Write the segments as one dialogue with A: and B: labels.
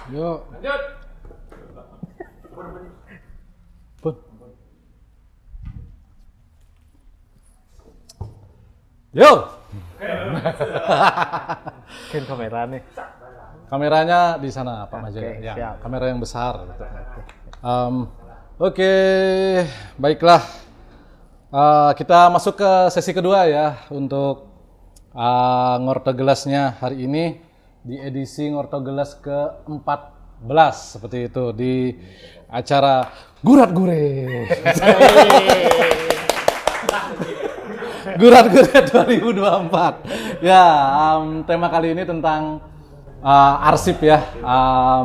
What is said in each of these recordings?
A: Yuk.
B: Lanjut.
A: Pun. Yuk.
C: Kan kamera nih.
A: Kameranya di sana, Pak Maja.
C: Oke,
A: Ya,
C: siap.
A: kamera yang besar. Gitu. Oke, baiklah. Kita masuk ke sesi kedua ya untuk Ngortogelasnya hari ini di edisi Ngortogelas ke-14 seperti itu di acara Gurat Gure. Gurat Gure 2024. Ya, tema kali ini tentang arsip ya,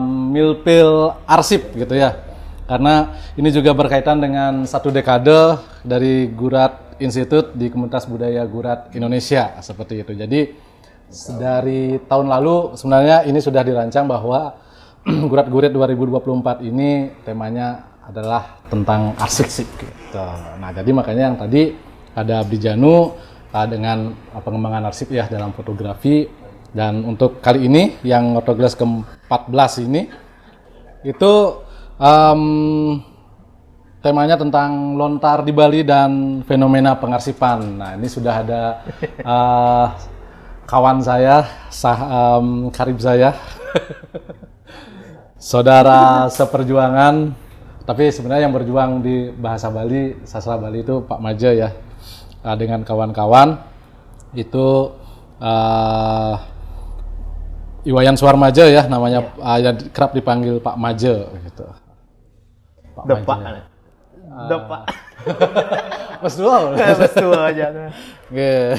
A: milpil arsip gitu ya. Karena ini juga berkaitan dengan satu dekade dari Gurat Institute di Komunitas Budaya Gurat Indonesia seperti itu. Jadi dari tahun lalu sebenarnya ini sudah dirancang bahwa Gurat Gurit 2024 ini temanya adalah tentang arsip gitu. Nah, jadi makanya yang tadi ada Abdi Janu dengan pengembangan arsip ya dalam fotografi. Dan untuk kali ini yang Ngortogelas ke-14 ini itu temanya tentang lontar di Bali dan fenomena pengarsipan. Nah, ini sudah ada kawan saya, karib saya, saudara seperjuangan, tapi sebenarnya yang berjuang di bahasa Bali, sastra Bali itu Pak Maja ya, dengan kawan-kawan itu Iwayan Suarmaja ya namanya, yang kerap dipanggil Pak Maja gitu. Pak
C: Depak.
A: Maja.
C: Depak.
A: Mas Dua.
C: Mas tua aja.
A: Oke.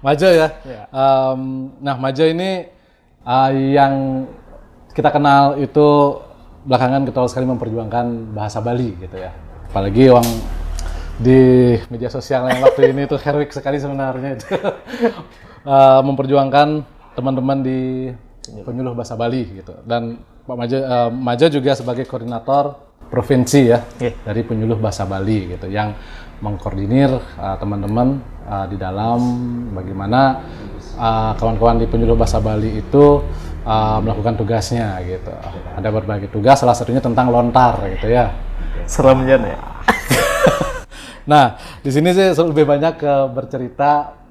A: Maja ya.
C: Ya.
A: Nah, Maja ini yang kita kenal itu belakangan getol sekali memperjuangkan bahasa Bali gitu ya. Apalagi yang di media sosial yang waktu ini itu heroik sekali sebenarnya itu. Memperjuangkan teman-teman di penyuluh bahasa Bali gitu. Dan Pak Maja juga sebagai koordinator provinsi ya, dari penyuluh bahasa Bali gitu, yang mengkoordinir teman-teman di dalam bagaimana kawan-kawan di penyuluh bahasa Bali itu melakukan tugasnya gitu. Ada berbagai tugas, salah satunya tentang lontar gitu ya.
C: Serem jan ya.
A: Nah, di sini sih lebih banyak bercerita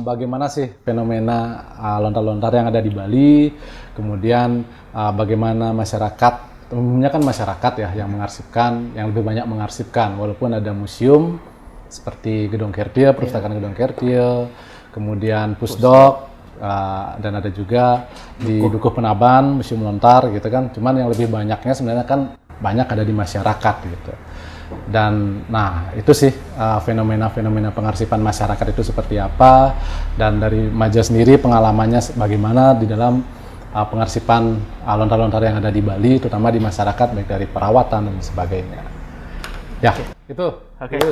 A: bagaimana sih fenomena lontar-lontar yang ada di Bali, kemudian bagaimana masyarakat, umumnya kan masyarakat ya yang mengarsipkan, yang lebih banyak mengarsipkan, walaupun ada museum seperti Gedung Kertil, Perpustakaan Gedung Kertil, kemudian Pusdok, dan ada juga di Dukuh Penaban, Museum Lontar gitu kan, cuman yang lebih banyaknya sebenarnya kan banyak ada di masyarakat gitu. Dan nah itu sih fenomena-fenomena pengarsipan masyarakat itu seperti apa, dan dari Maja sendiri pengalamannya bagaimana di dalam pengarsipan lontar-lontar yang ada di Bali, terutama di masyarakat baik dari perawatan dan sebagainya. Ya, itu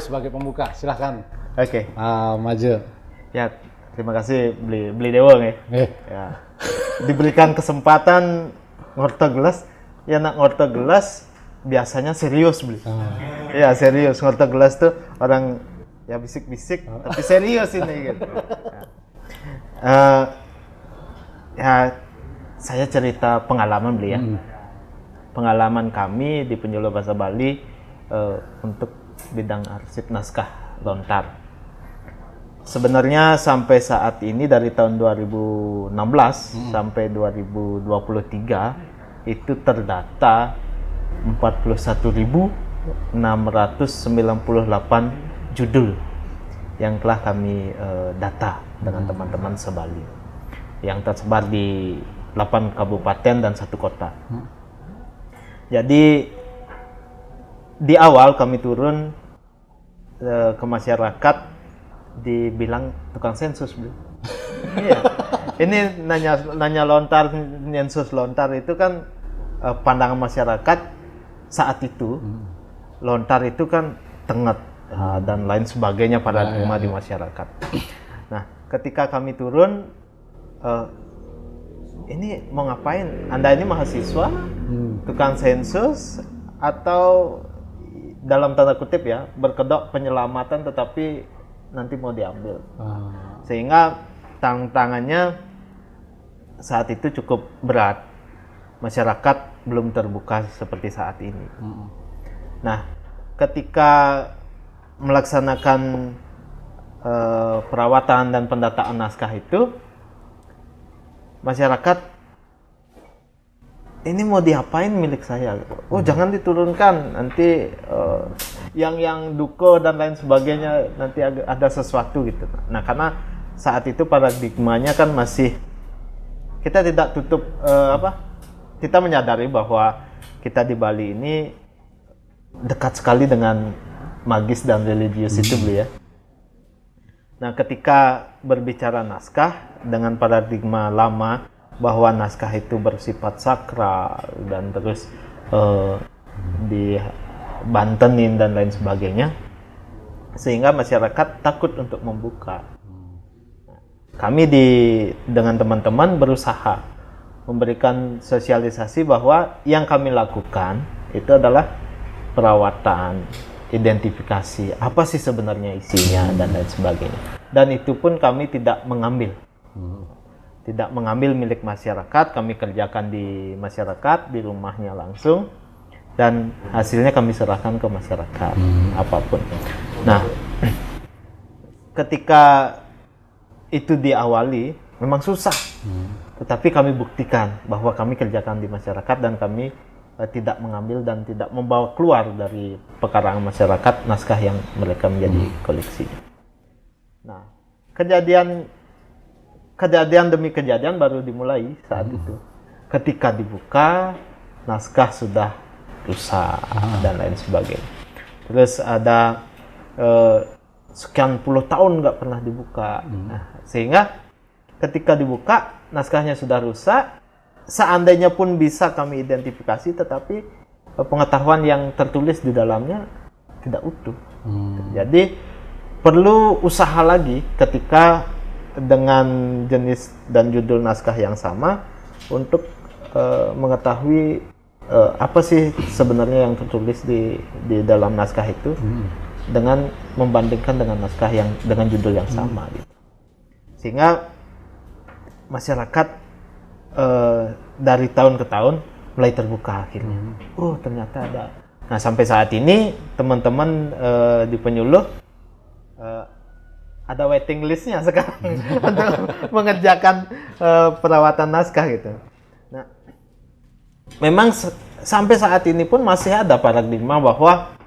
A: sebagai pembuka. Silahkan.
C: Oke.
A: Maja.
C: Ya, terima kasih beli Dewa nih. Ya. Diberikan kesempatan Ngortogelas, ya nak Ngortogelas biasanya serius beli. Ya serius, Ngortogelas tuh orang ya bisik-bisik tapi serius ini gitu. Ya saya cerita pengalaman beli ya. Pengalaman kami di penyuluh bahasa Bali untuk bidang arsip naskah lontar. Sebenarnya sampai saat ini dari tahun 2016 sampai 2023 itu terdata 41.698 judul yang telah kami data dengan teman-teman sebali yang tersebar di 8 kabupaten dan 1 kota. Jadi di awal kami turun ke masyarakat dibilang tukang sensus, Bro. Iya. Ini nanya lontar, sensus lontar itu kan pandangan masyarakat saat itu. Lontar itu kan tenget dan lain sebagainya pada di masyarakat. Nah, ketika kami turun, ini mau ngapain? Anda ini mahasiswa, tukang sensus, atau dalam tanda kutip ya, berkedok penyelamatan tetapi nanti mau diambil. Sehingga tantangannya saat itu cukup berat. masyarakat belum terbuka seperti saat ini. Nah, ketika melaksanakan perawatan dan pendataan naskah itu, masyarakat, ini mau diapain milik saya? Oh, jangan diturunkan, nanti yang duko dan lain sebagainya, nanti ada sesuatu gitu. Nah, karena saat itu paradigmanya kan masih, kita tidak tutup kita menyadari bahwa kita di Bali ini dekat sekali dengan magis dan religius itu, beli ya. Nah, ketika berbicara naskah dengan paradigma lama bahwa naskah itu bersifat sakral dan terus dibantenin dan lain sebagainya, sehingga masyarakat takut untuk membuka. Kami dengan teman-teman berusaha memberikan sosialisasi bahwa yang kami lakukan itu adalah perawatan, identifikasi, apa sih sebenarnya isinya dan lain sebagainya. Dan itu pun kami tidak mengambil. Tidak mengambil milik masyarakat, kami kerjakan di masyarakat, di rumahnya langsung, dan hasilnya kami serahkan ke masyarakat, apapun. Nah, ketika itu diawali, memang susah. Tetapi kami buktikan bahwa kami kerjakan di masyarakat dan kami tidak mengambil dan tidak membawa keluar dari pekarangan masyarakat naskah yang mereka menjadi koleksinya. Nah, kejadian demi kejadian baru dimulai saat itu. Ketika dibuka, naskah sudah rusak dan lain sebagainya. Terus ada sekian puluh tahun nggak pernah dibuka. Nah, sehingga ketika dibuka, naskahnya sudah rusak. Seandainya pun bisa kami identifikasi, tetapi pengetahuan yang tertulis di dalamnya tidak utuh. Jadi perlu usaha lagi ketika dengan jenis dan judul naskah yang sama untuk mengetahui apa sih sebenarnya yang tertulis di dalam naskah itu, dengan membandingkan dengan naskah yang dengan judul yang sama, gitu. Sehingga masyarakat dari tahun ke tahun mulai terbuka akhirnya. Oh, ternyata ada. Nah, sampai saat ini teman-teman di Penyuluh ada waiting listnya sekarang untuk mengerjakan perawatan naskah gitu. Nah, memang sampai saat ini pun masih ada paradigma bahwa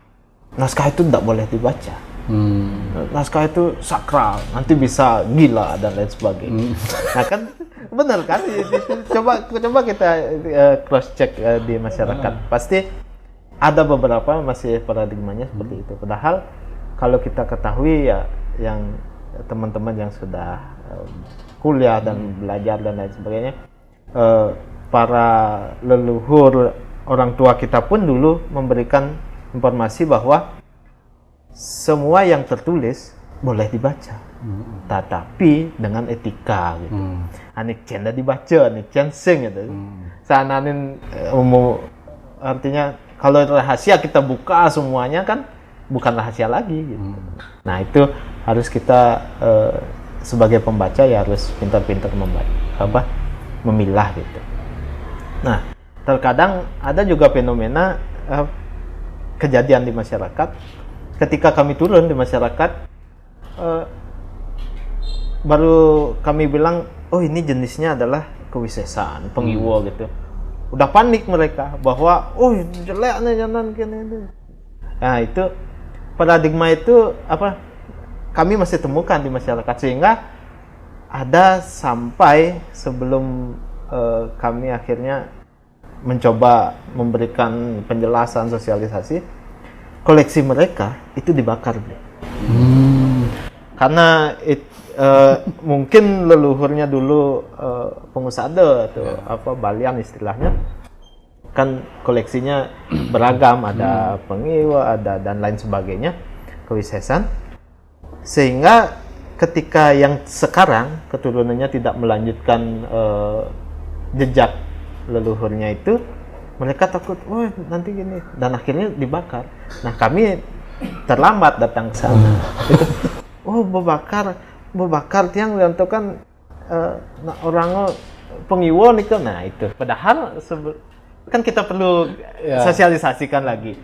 C: naskah itu tidak boleh dibaca. Naskah itu sakral, nanti bisa gila dan lain sebagainya. Nah, kan benar kan? Coba kita cross check di masyarakat. Pasti ada beberapa masih paradigmanya seperti itu. Padahal kalau kita ketahui ya, yang teman-teman yang sudah kuliah dan belajar dan lain sebagainya, para leluhur orang tua kita pun dulu memberikan informasi bahwa semua yang tertulis boleh dibaca, tetapi dengan etika gitu. Anik cenda dibaca, anik sing gitu. Sananin artinya kalau rahasia kita buka semuanya kan bukan rahasia lagi gitu. Nah, itu harus kita sebagai pembaca ya harus pintar-pintar memilah gitu. Nah, terkadang ada juga fenomena kejadian di masyarakat. Ketika kami turun di masyarakat, baru kami bilang, oh ini jenisnya adalah kewisesaan, pengiwo gitu. Udah panik mereka bahwa, oh jelek nih jangan gini. Nah, itu paradigma itu kami masih temukan di masyarakat, sehingga ada sampai sebelum kami akhirnya mencoba memberikan penjelasan sosialisasi, koleksi mereka itu dibakar, karena mungkin leluhurnya dulu pengusaha atau Balian istilahnya, kan koleksinya beragam, ada pengiwa, ada dan lain sebagainya, kewisesan, sehingga ketika yang sekarang keturunannya tidak melanjutkan jejak leluhurnya itu, mereka takut, oh nanti gini, dan akhirnya dibakar. Nah, kami terlambat datang ke sana. Oh, membakar tiang itu kan orang pengiwo nih kan. Nah, itu padahal kan kita perlu sosialisasikan lagi.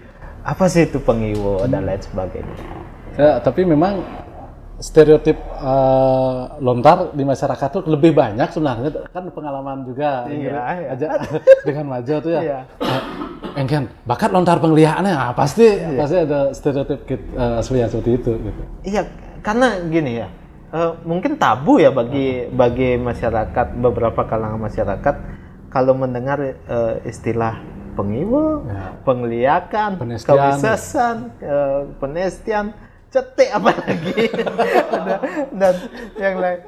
C: Apa sih itu pengiwo dan lain sebagainya.
A: Ya, tapi memang stereotip lontar di masyarakat tuh lebih banyak sebenarnya, kan pengalaman juga aja dengan Majo tuh ya.
C: Iya.
A: Engken bakat lontar pengliharannya pasti ada stereotip asli yang seperti itu gitu.
C: Iya, karena gini ya, mungkin tabu ya bagi masyarakat, beberapa kalangan masyarakat kalau mendengar istilah pengiwo, pengliakan, kewisesan, penestian, cetek apalagi dan yang lain.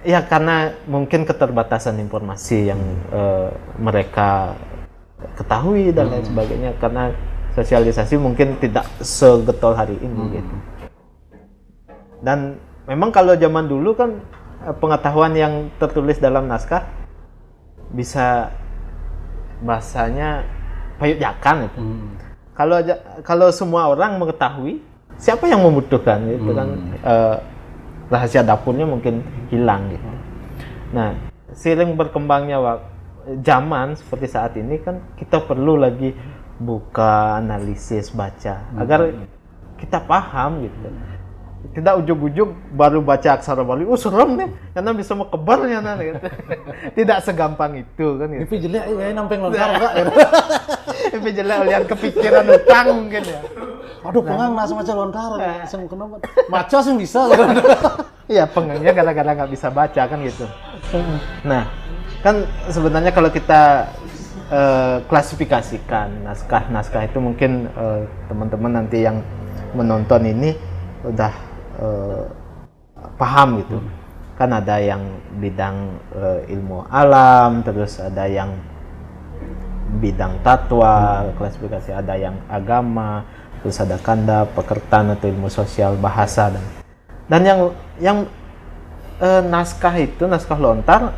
C: Ya karena mungkin keterbatasan informasi yang mereka ketahui dan lain sebagainya, karena sosialisasi mungkin tidak segetol hari ini gitu. Dan memang kalau zaman dulu kan pengetahuan yang tertulis dalam naskah bisa bahasanya payut-jakan itu. Kalau semua orang mengetahui, siapa yang membutuhkan itu kan rahasia dapurnya mungkin hilang gitu. Nah, seiring berkembangnya zaman seperti saat ini kan kita perlu lagi buka, analisis, baca agar kita paham gitu. Tidak ujug-ujug baru baca aksara Bali, serem deh, karena bisa mekebarnya gitu. Tidak segampang itu kan gitu.
A: Tapi jelek ya nampeng lontar enggak.
C: Tapi jelek lihat kepikiran utang mungkin ya.
A: Aduh, pengang nasa maca lontar, langsung kenapa? Maca sih bisa.
C: Iya, pengangnya gara-gara nggak bisa baca kan gitu. Nah, kan sebenarnya kalau kita klasifikasikan naskah itu mungkin teman-teman nanti yang menonton ini udah paham gitu. Kan ada yang bidang ilmu alam, terus ada yang bidang tatwa, klasifikasi, ada yang agama, terus ada kanda, pekertan atau ilmu sosial, bahasa dan yang naskah lontar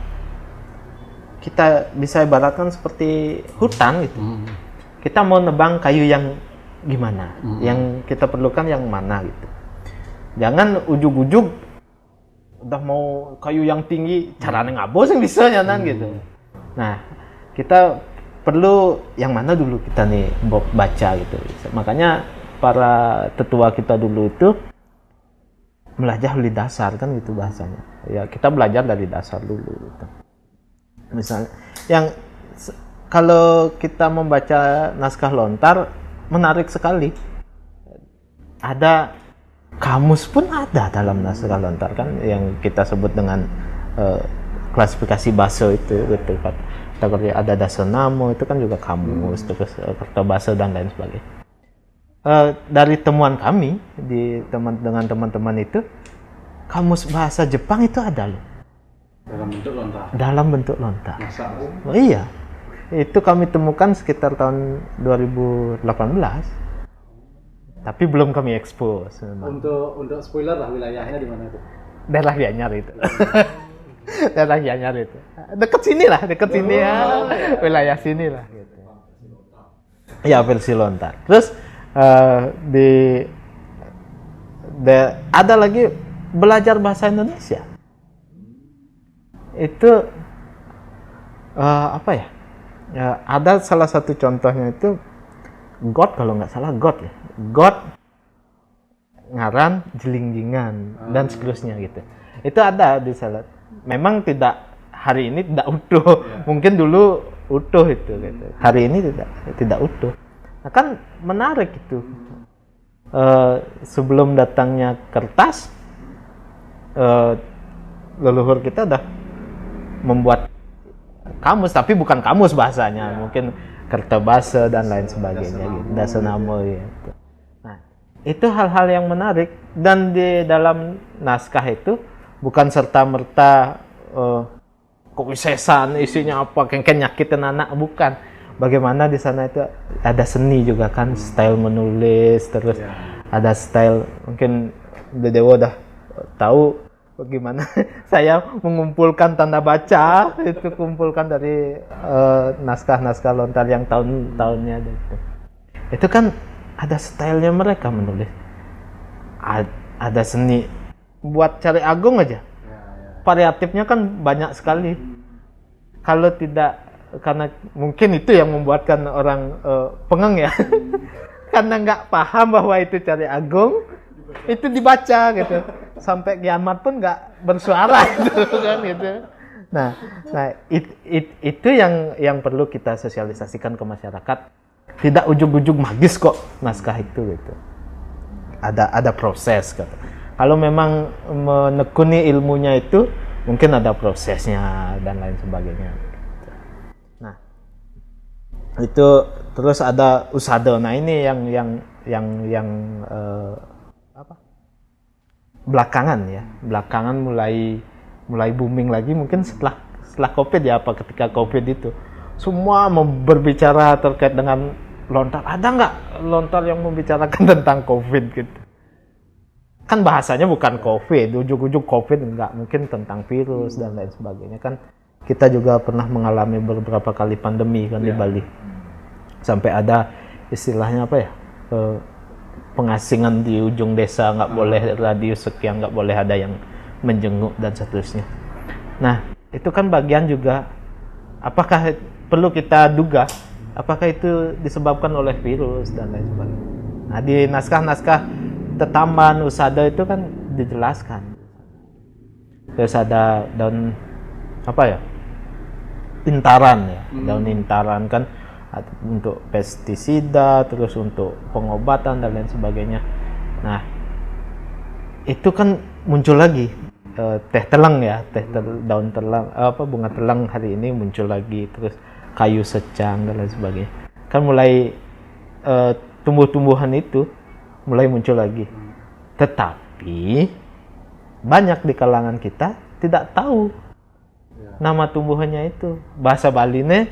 C: kita bisa ibaratkan seperti hutan gitu. Kita mau nebang kayu yang gimana, yang kita perlukan yang mana gitu. Jangan ujug-ujug udah mau kayu yang tinggi, caranya ngabos yang bisa nyanan gitu. Nah, kita perlu yang mana dulu kita nih baca gitu. Makanya para tetua kita dulu itu belajar dari dasar kan gitu bahasanya. Ya, kita belajar dari dasar dulu gitu. Misalnya kalau kita membaca naskah lontar menarik sekali. Ada kamus pun ada dalam naskah lontar kan yang kita sebut dengan klasifikasi bahasa itu gitu kan. Ada dasanamo itu kan juga kamus, terus kertabasa dan lain sebagainya. Dari temuan kami dengan teman-teman itu, kamus bahasa Jepang itu ada loh. Dalam bentuk lontar. Oh, iya. Itu kami temukan sekitar tahun 2018. Tapi belum kami expose.
A: Untuk spoiler lah, wilayahnya di mana itu?
C: Daerah Gianyar itu. Daerah Gianyar itu. Dekat sini lah, wilayah sini lah gitu. Ya, versi lontar. Terus ada lagi belajar bahasa Indonesia. Itu apa ya? Ada salah satu contohnya itu God, kalau nggak salah God ya. God, ngaran, jelingjingan dan seterusnya gitu. Itu ada di salah. Memang hari ini tidak utuh. Mungkin dulu utuh itu gitu. Hari ini tidak utuh. Nah, kan menarik itu. Sebelum datangnya kertas, leluhur kita udah membuat kamus, tapi bukan kamus bahasanya, mungkin kertabasa dan lain sebagainya gitu. Dasanamo gitu. Nah, itu hal-hal yang menarik, dan di dalam naskah itu bukan serta-merta kewisesan isinya apa, kengken nyakitin anak, bukan. Bagaimana di sana itu ada seni juga kan, style menulis, terus ada style, mungkin Dewa udah tahu bagaimana saya mengumpulkan tanda baca, itu kumpulkan dari naskah-naskah lontar yang tahun-tahunnya itu. Itu kan ada stylenya mereka menulis. Ada seni. Buat cari agung aja. Variatifnya kan banyak sekali. Kalau tidak karena mungkin itu yang membuatkan orang pengeng ya. Karena nggak paham bahwa itu Cari Agung, itu dibaca gitu. Sampai kiamat pun nggak bersuara gitu kan gitu. Nah itu yang perlu kita sosialisasikan ke masyarakat. Tidak ujug-ujug magis kok naskah itu gitu. Ada proses gitu. Kalau memang menekuni ilmunya itu mungkin ada prosesnya dan lain sebagainya. Nah, itu terus ada usada. Nah, ini yang belakangan ya. Belakangan mulai booming lagi mungkin setelah Covid ya, ketika Covid itu. Semua berbicara terkait dengan lontar. Ada nggak lontar yang membicarakan tentang Covid gitu? Kan bahasanya bukan COVID, ujug-ujug COVID enggak, mungkin tentang virus dan lain sebagainya. Kan kita juga pernah mengalami beberapa kali pandemi kan di Bali. Sampai ada istilahnya apa ya, pengasingan di ujung desa, nggak boleh radius sekian, nggak boleh ada yang menjenguk dan seterusnya. Nah, itu kan bagian juga, apakah perlu kita duga, apakah itu disebabkan oleh virus dan lain sebagainya. Nah, di naskah-naskah Tetamban, Usada itu kan dijelaskan. Terus ada daun apa ya? Intaran ya. Daun intaran kan untuk pestisida, terus untuk pengobatan dan lain sebagainya. Nah, itu kan muncul lagi teh telang ya, daun telang, bunga telang hari ini muncul lagi, terus kayu secang dan lain sebagainya. Kan mulai tumbuh-tumbuhan itu mulai muncul lagi. Tetapi banyak di kalangan kita tidak tahu nama tumbuhannya itu. Bahasa Balinya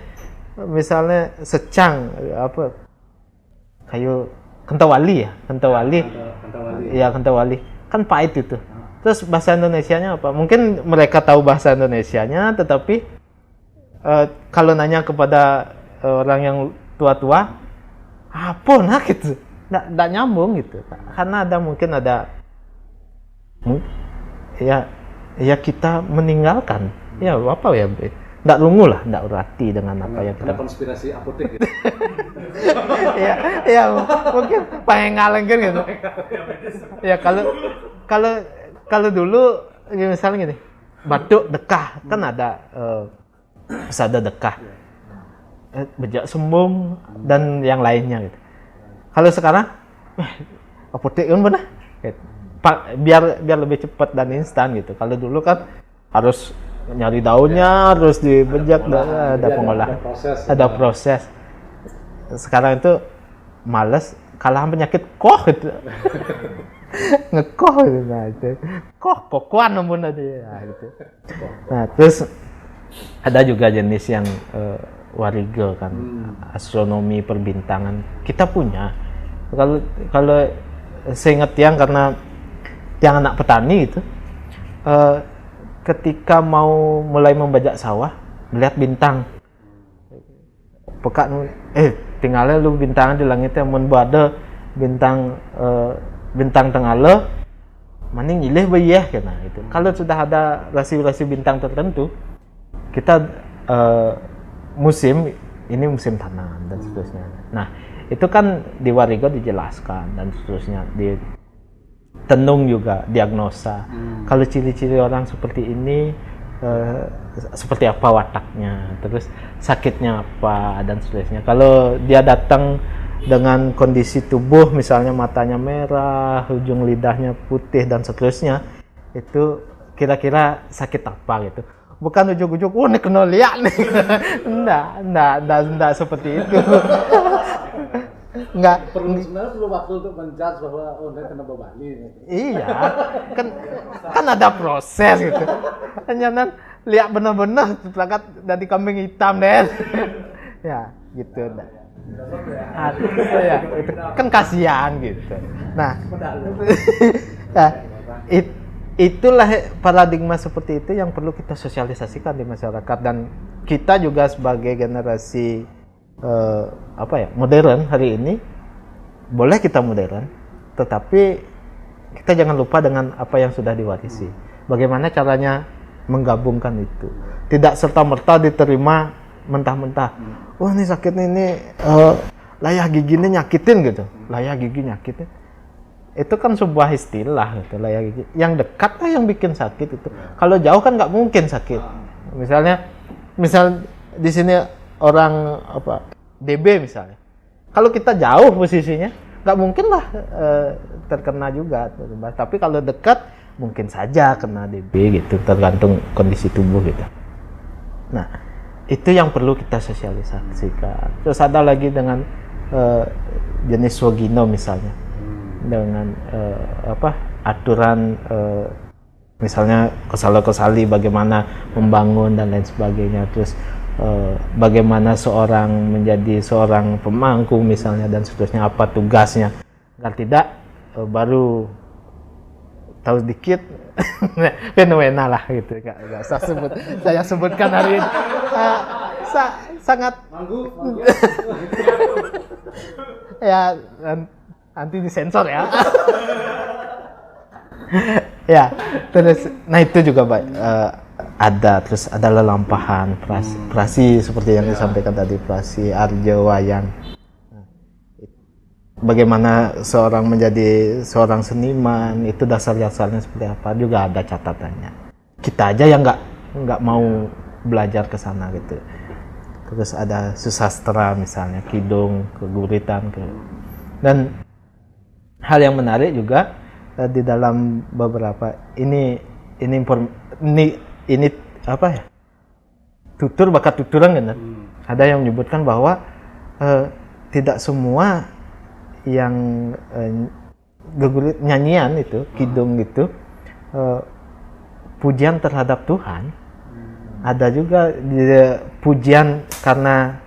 C: misalnya secang apa, kayu kentawali ya, kentawali. Ya, kentawali. Kan pahit itu. Terus bahasa Indonesianya apa? Mungkin mereka tahu bahasa Indonesianya, tetapi kalau nanya kepada orang yang tua-tua, apa nah gitu, nggak nyambung gitu. Karena mungkin ada ya kita meninggalkan, ya apa ya, nggak lungu lah, nggak urati dengan apa yang kita.
A: Konspirasi apotek gitu.
C: ya mungkin pengen ngalengin gitu. Ya kalau dulu ya misalnya gini, batuk dekah kan ada usada dekah, bejak sembung dan yang lainnya gitu. Kalau sekarang apotek kan benar gitu. Biar lebih cepat dan instan gitu. Kalau dulu kan harus nyari daunnya, terus dibejak, ada pengolahan, ada proses. Sekarang itu males, kalah penyakit koh gitu. Ngekoh gitu, nah itu kokoan namun ada ya gitu. Nah, terus ada juga jenis yang wariga kan, astronomi perbintangan kita punya. Kalau saya ingat karena yang anak petani itu, ketika mau mulai membajak sawah, melihat bintang, tinggalnya lu bintangan di langitnya, mun ada bintang tengah maning ilih bayah kena itu. Kalau sudah ada rasi-rasi bintang tertentu, kita musim tanam dan seterusnya. Nah, itu kan di wariga dijelaskan dan seterusnya, di tenung juga diagnosa. Kalau ciri-ciri orang seperti ini, seperti apa wataknya, terus sakitnya apa dan seterusnya. Kalau dia datang dengan kondisi tubuh misalnya matanya merah, ujung lidahnya putih dan seterusnya, itu kira-kira sakit apa gitu. Bukan ujuk-ujuk, ini kena lihat nih. Enggak seperti itu. Enggak.
A: Sebenarnya perlu waktu untuk menjudge bahwa dia kena bebani.
C: Iya, kan ada proses gitu. Hanya lihat benar-benar terangkat dari kambing hitam deh. Ya, gitu dah. Ya, itu kan kasihan gitu. Nah, itulah paradigma seperti itu yang perlu kita sosialisasikan di masyarakat, dan kita juga sebagai generasi modern hari ini, boleh kita modern, tetapi kita jangan lupa dengan apa yang sudah diwarisi. Bagaimana caranya menggabungkan itu? Tidak serta-merta diterima mentah-mentah. Wah ini sakit ini layah gigi ini nyakitin gitu. Layah gigi nyakitin. Itu kan sebuah istilah gitu, layah gigi. Yang dekat lah yang bikin sakit itu. Kalau jauh kan nggak mungkin sakit. Misal di sini orang DB misalnya. Kalau kita jauh posisinya, nggak mungkin lah terkena juga. Tapi kalau dekat mungkin saja kena DB gitu, tergantung kondisi tubuh gitu. Nah, itu yang perlu kita sosialisasikan. Terus ada lagi dengan jenis Swagino misalnya, dengan aturan misalnya kosali bagaimana membangun dan lain sebagainya. Terus bagaimana seorang menjadi seorang pemangku misalnya dan seterusnya, apa tugasnya. Agar tidak baru tahu sedikit fenomena lah gitu, nggak usah sebut, saya sebutkan hari ini sangat ya nanti disensor ya. Ya terus, nah itu juga ada, terus ada lelampahan prasi seperti yang disampaikan tadi, prasi arjo wayang. Bagaimana seorang menjadi seorang seniman, itu dasar-dasarnya seperti apa juga ada catatannya. Kita aja yang nggak mau belajar ke sana gitu. Terus ada susastra misalnya, kidung, keguritan, dan hal yang menarik juga di dalam beberapa ini apa ya? Tutur bakat tuturan kan? Ada yang menyebutkan bahwa tidak semua yang gegurit nyanyian itu, kidung itu pujian terhadap Tuhan. Ada juga pujian karena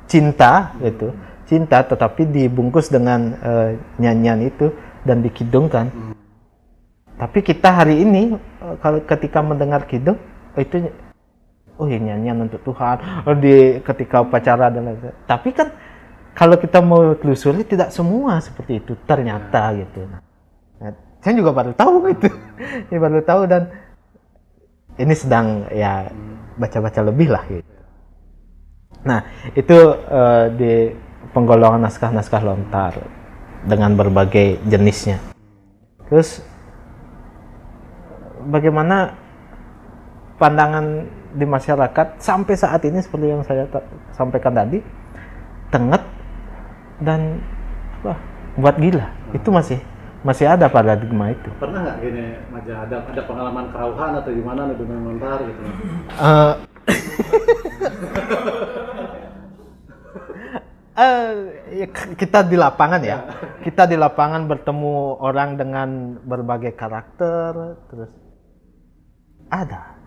C: cinta gitu, cinta tetapi dibungkus dengan nyanyian itu dan dikidungkan. Tapi kita hari ini ketika mendengar kidung itu nyanyian untuk Tuhan ketika upacara dan lain-lain. Tapi kan kalau kita mau telusuri tidak semua seperti itu ternyata gitu. Nah, saya juga baru tahu gitu. Ini baru tahu dan ini sedang ya baca-baca lebih lah gitu. Nah, itu di penggolongan naskah-naskah lontar dengan berbagai jenisnya. Terus bagaimana pandangan di masyarakat sampai saat ini seperti yang saya sampaikan tadi, tenget dan buat gila. Itu masih ada paradigma itu.
A: Pernah nggak gini, Maja, ada pengalaman kerauhan atau gimana di dunia lontar gitu?
C: Kita di lapangan ya. Kita di lapangan bertemu orang dengan berbagai karakter, terus ada.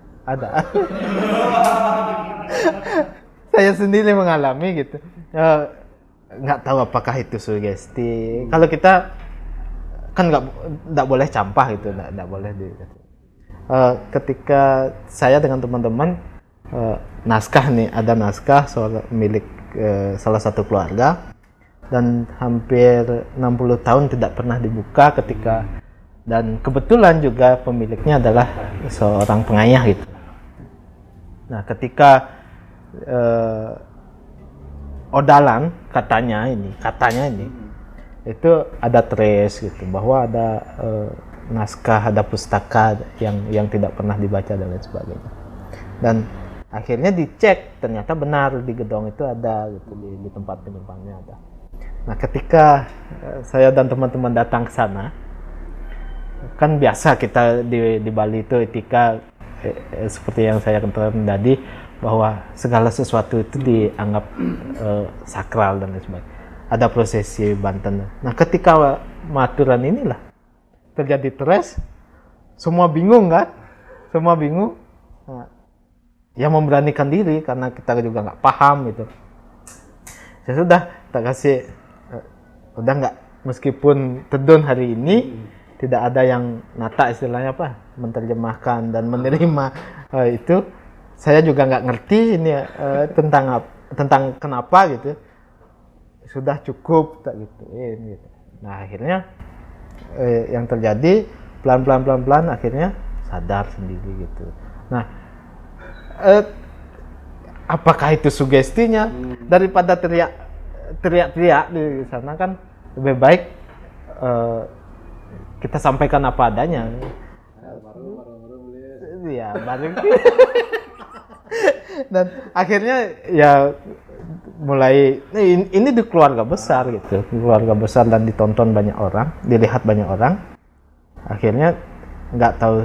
C: Saya sendiri mengalami gitu. Nggak tahu apakah itu sugesti. Kalau kita kan nggak boleh campah gitu, nggak boleh ketika saya dengan teman-teman naskah nih, ada naskah milik salah satu keluarga dan hampir 60 tahun tidak pernah dibuka dan kebetulan juga pemiliknya adalah seorang pengayah gitu. Nah ketika odalan katanya ini itu ada trace gitu bahwa ada naskah, ada pustaka yang tidak pernah dibaca dan lain sebagainya. Dan akhirnya dicek, ternyata benar di gedong itu ada gitu, di tempat penyimpanannya ada. Nah ketika saya dan teman-teman datang ke sana, kan biasa kita di Bali itu etika seperti yang saya katakan tadi, bahwa segala sesuatu itu dianggap sakral dan lain sebagainya. Ada prosesi Banten. Nah, ketika maturan inilah terjadi trace, semua bingung kan? Semua bingung. Nah, yang memberanikan diri karena kita juga nggak paham gitu. Ya sudah, tak kasih, udah nggak, meskipun tedun hari ini tidak ada yang nata istilahnya menerjemahkan dan menerima itu. Saya juga nggak ngerti ini tentang kenapa gitu. Sudah cukup tak gituin gitu. Nah akhirnya yang terjadi pelan akhirnya sadar sendiri gitu. Nah apakah itu sugestinya? Daripada teriak-teriak di sana kan lebih baik kita sampaikan apa adanya. Ya, baru. Dan akhirnya ya mulai ini di keluarga besar gitu, keluarga besar dan ditonton banyak orang, dilihat banyak orang. Akhirnya nggak tahu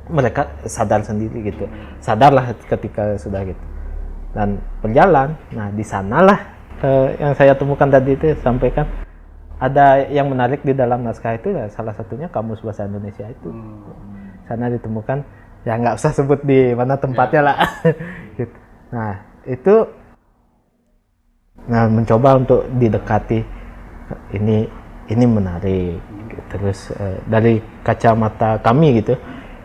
C: mereka sadar sendiri gitu, sadarlah ketika sudah gitu dan berjalan. Nah di sanalah yang saya temukan tadi itu sampaikan ada yang menarik di dalam naskah itu ya, salah satunya Kamus Bahasa Indonesia itu. Sana ditemukan, ya nggak usah sebut di mana tempatnya lah. Gitu. Nah itu, mencoba untuk didekati, ini menarik. Terus dari kacamata kami gitu,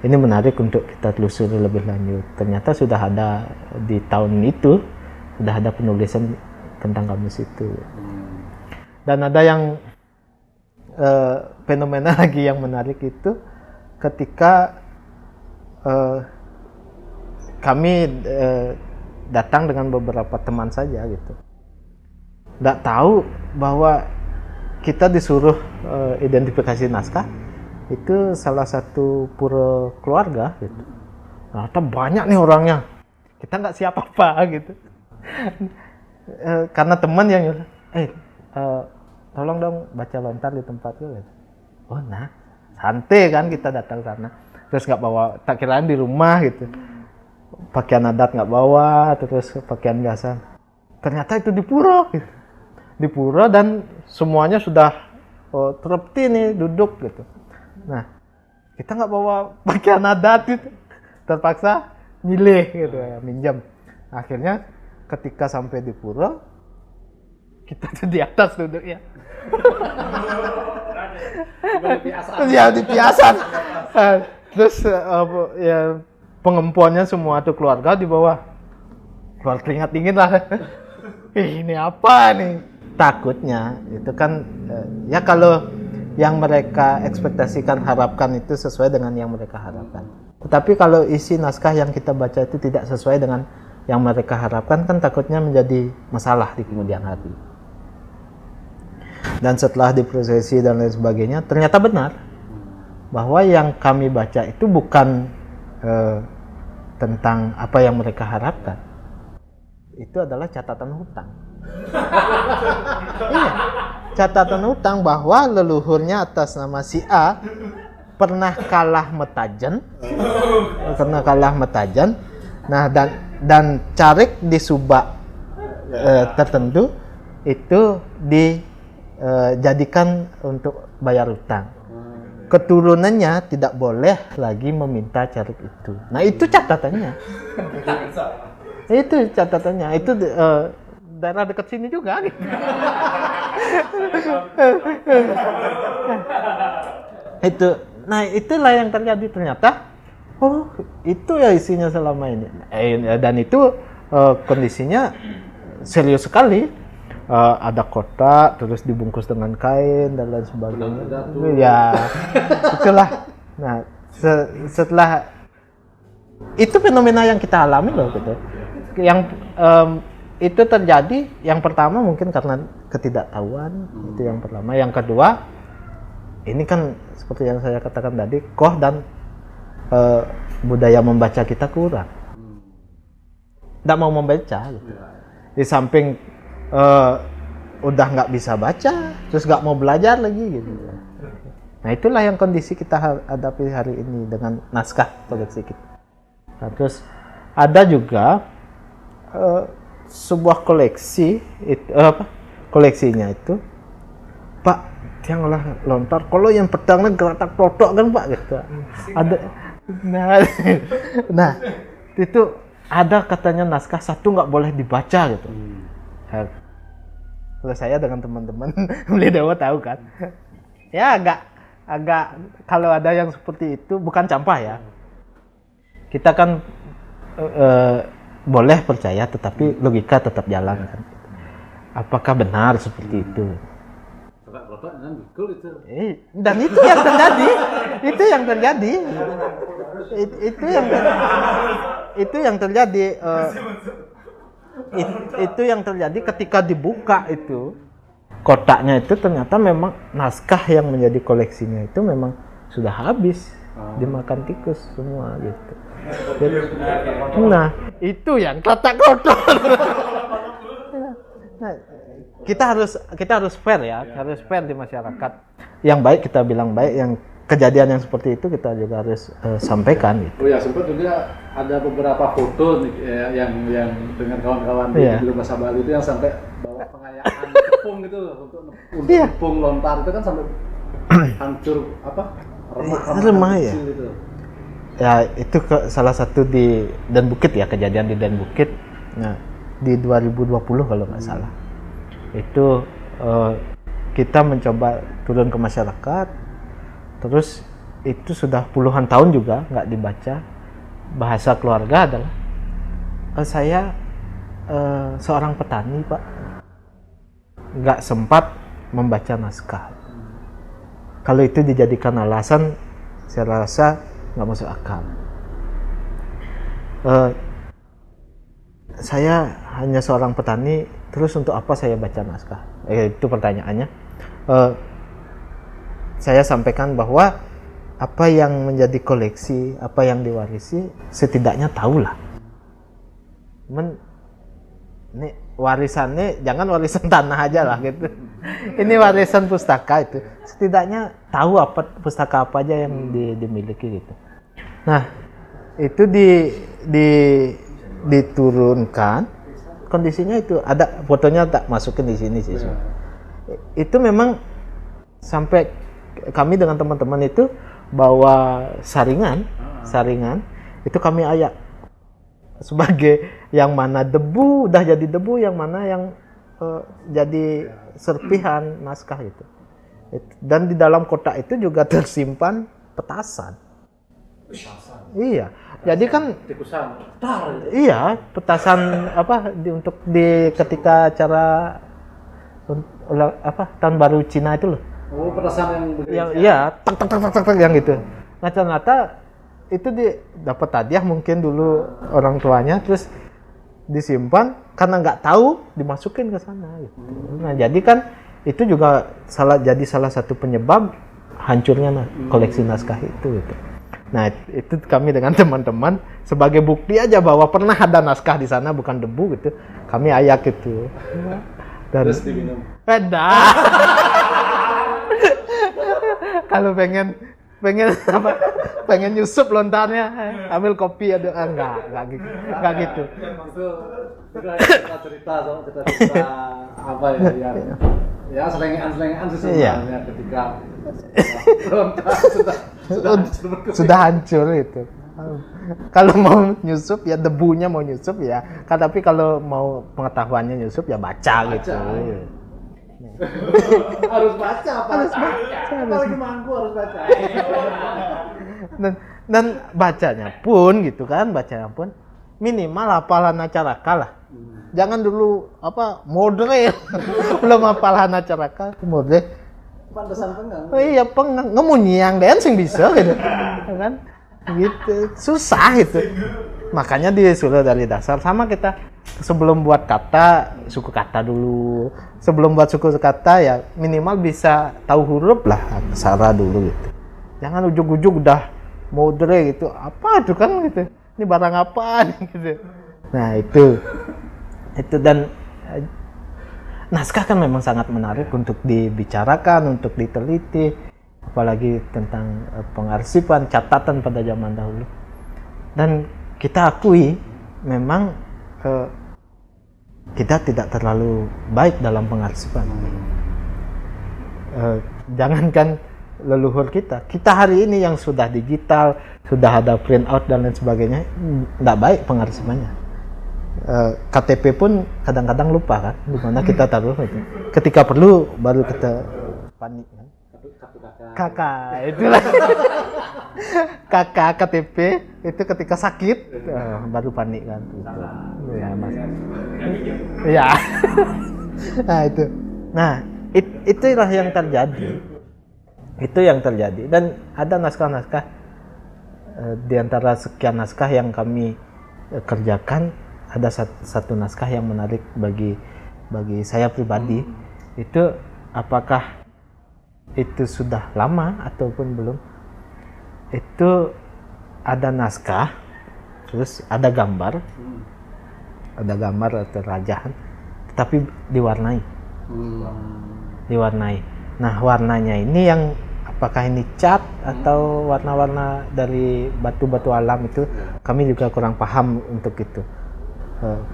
C: ini menarik untuk kita telusuri lebih lanjut. Ternyata sudah ada di tahun itu, sudah ada penulisan tentang kamus itu. Dan ada yang fenomena lagi yang menarik itu ketika kami datang dengan beberapa teman saja gitu. Nggak tahu bahwa kita disuruh identifikasi naskah itu salah satu pura keluarga gitu. Ternyata banyak nih orangnya. Kita nggak siap apa gitu. Karena teman yang tolong dong baca lontar di tempat gue. Oh nah, santai kan kita datang sana. Terus nggak bawa, tak kirain di rumah gitu. Pakaian adat nggak bawa, terus pakaian biasa. Ternyata itu di pura gitu. Di pura dan semuanya sudah terpeti nih duduk gitu. Nah, kita nggak bawa pakaian adat gitu. Terpaksa nyilih gitu ya, minjam. Akhirnya ketika sampai di pura, kita tuh di atas duduk ya. Ya di piasan. Terus ya pengempuannya semua tuh keluarga di bawah. Keluar keringat dingin lah. Ini apa nih? Takutnya itu kan ya kalau yang mereka ekspektasikan, harapkan itu sesuai dengan yang mereka harapkan. Tetapi kalau isi naskah yang kita baca itu tidak sesuai dengan yang mereka harapkan, kan takutnya menjadi masalah di kemudian hari. Dan setelah diprosesi dan lain sebagainya, ternyata benar bahwa yang kami baca itu bukan tentang apa yang mereka harapkan. Itu adalah catatan hutang. Iya, catatan hutang bahwa leluhurnya atas nama si A pernah kalah metajen. Nah, dan carik di subak tertentu itu dijadikan untuk bayar hutang. Keturunannya tidak boleh lagi meminta carik itu. Nah, itu catatannya. Itu catatannya. Itu daerah dekat sini juga. Itu. Nah, itulah yang terjadi ternyata. Oh, itu ya isinya selama ini. Dan itu kondisinya serius sekali. Ada kotak, terus dibungkus dengan kain dan lain sebagainya. Ya, itulah. Nah, setelah itu fenomena yang kita alami loh gitu. Yang itu terjadi, yang pertama mungkin karena ketidaktahuan, itu yang pertama. Yang kedua, ini kan seperti yang saya katakan tadi, dan budaya membaca kita kurang. Nggak mau membaca. Gitu. Di samping udah nggak bisa baca, terus nggak mau belajar lagi gitu. Nah itulah yang kondisi kita hadapi hari ini dengan naskah koleksi kita. Nah, terus ada juga sebuah koleksi koleksinya itu, Pak, yang lah lontar. Kalau yang pedangnya geratak plotok kan Pak gitu. Ada, nah itu ada katanya naskah satu nggak boleh dibaca gitu. Kalau saya dengan teman-teman beli Dewa tahu kan, ya agak kalau ada yang seperti itu bukan campah ya. Kita kan boleh percaya, tetapi logika tetap jalan kan. Apakah benar seperti itu? Dan itu yang terjadi, itu yang terjadi. itu yang terjadi. Itu yang terjadi ketika dibuka itu kotaknya itu ternyata memang naskah yang menjadi koleksinya itu memang sudah habis dimakan tikus semua gitu. Nah itu yang kotak kotor. Nah, kita harus fair ya, harus fair di masyarakat. Yang baik kita bilang baik, yang kejadian yang seperti itu kita juga harus sampaikan gitu.
A: Oh ya, sempat juga ada beberapa foto nih, yang dengan kawan-kawan di Bahasa Bali itu yang sampai bawa pengayaan tepung gitu untuk tepung lontar itu kan sampai hancur remah
C: ya. Gitu. Ya itu salah satu di Dan Bukit ya, kejadian di Dan Bukit. Nah di 2020 kalau nggak salah itu kita mencoba turun ke masyarakat. Terus itu sudah puluhan tahun juga nggak dibaca. Bahasa keluarga adalah saya seorang petani Pak, nggak sempat membaca naskah. Kalau itu dijadikan alasan, saya rasa nggak masuk akal. Saya hanya seorang petani, terus untuk apa saya baca naskah? Itu pertanyaannya. Saya sampaikan bahwa apa yang menjadi koleksi, apa yang diwarisi, setidaknya tahulah. Ini warisannya jangan warisan tanah aja lah gitu. Ini warisan pustaka itu. Setidaknya tahu apa pustaka apa aja yang dimiliki gitu. Nah, itu diturunkan. Kondisinya itu ada fotonya, tak masukin di sini sih. Itu memang sampai kami dengan teman-teman itu bawa saringan itu kami ayak sebagai yang mana debu udah jadi debu, yang mana yang jadi serpihan naskah itu. Dan di dalam kotak itu juga tersimpan petasan. Iya, jadi kan iya petasan untuk ketika acara tahun baru Cina itu loh.
A: Oh, petasan yang begini.
C: Iya, tak yang gitu. Nah, ternyata itu dapat hadiah mungkin dulu orang tuanya, terus disimpan karena nggak tahu dimasukin ke sana gitu. Nah, jadi kan itu juga jadi salah satu penyebab hancurnya koleksi naskah itu gitu. Nah, itu kami dengan teman-teman sebagai bukti aja bahwa pernah ada naskah di sana bukan debu gitu. Kami ayak itu. Dan
A: terus diminum.
C: Kalau pengen nyusup lontarnya, ambil kopi enggak gitu.
A: Itu cerita apa ya selengean sebenarnya ketika lontar
C: sudah hancur itu. Kalau mau nyusup ya debunya mau nyusup ya, tapi kalau mau pengetahuannya nyusup ya baca. Gitu.
A: Harus baca. Apalagi mangku harus baca.
C: Dan bacanya pun minimal hafalan acaraka lah. Jangan dulu modre belum hafalan acaraka modre.
A: Pantesan pengang.
C: Oh iya pengang, ngemunyiang dancing bisa gitu. Kan? Gitu. Susah itu. Makanya disuruh dari dasar sama kita. Sebelum buat kata, suku kata dulu. Sebelum buat suku kata ya minimal bisa tahu huruf lah, aksara dulu gitu. Jangan ujug-ujug udah modre gitu. Apa itu kan gitu. Ini barang apaan gitu. Nah, itu dan naskah kan memang sangat menarik untuk dibicarakan, untuk diteliti, apalagi tentang pengarsipan, catatan pada zaman dahulu. Dan kita akui memang kita tidak terlalu baik dalam pengarsipan. Jangankan leluhur kita hari ini yang sudah digital, sudah ada print out dan lain sebagainya, tidak baik pengarsipannya. KTP pun kadang-kadang lupa kan, di mana kita taruh itu. Ketika perlu baru kita panik kan. Kakak itulah. Kakak KTP itu ketika sakit baru panik kan. Ya mas. Ya. Nah itu. Nah itulah yang terjadi. Itu yang terjadi dan ada naskah-naskah di antara sekian naskah yang kami kerjakan, ada satu naskah yang menarik bagi saya pribadi. Itu apakah itu sudah lama ataupun belum? Itu ada naskah, terus ada gambar atau rajaan, tetapi diwarnai. Nah, warnanya ini yang apakah ini cat atau warna-warna dari batu-batu alam itu, kami juga kurang paham untuk itu.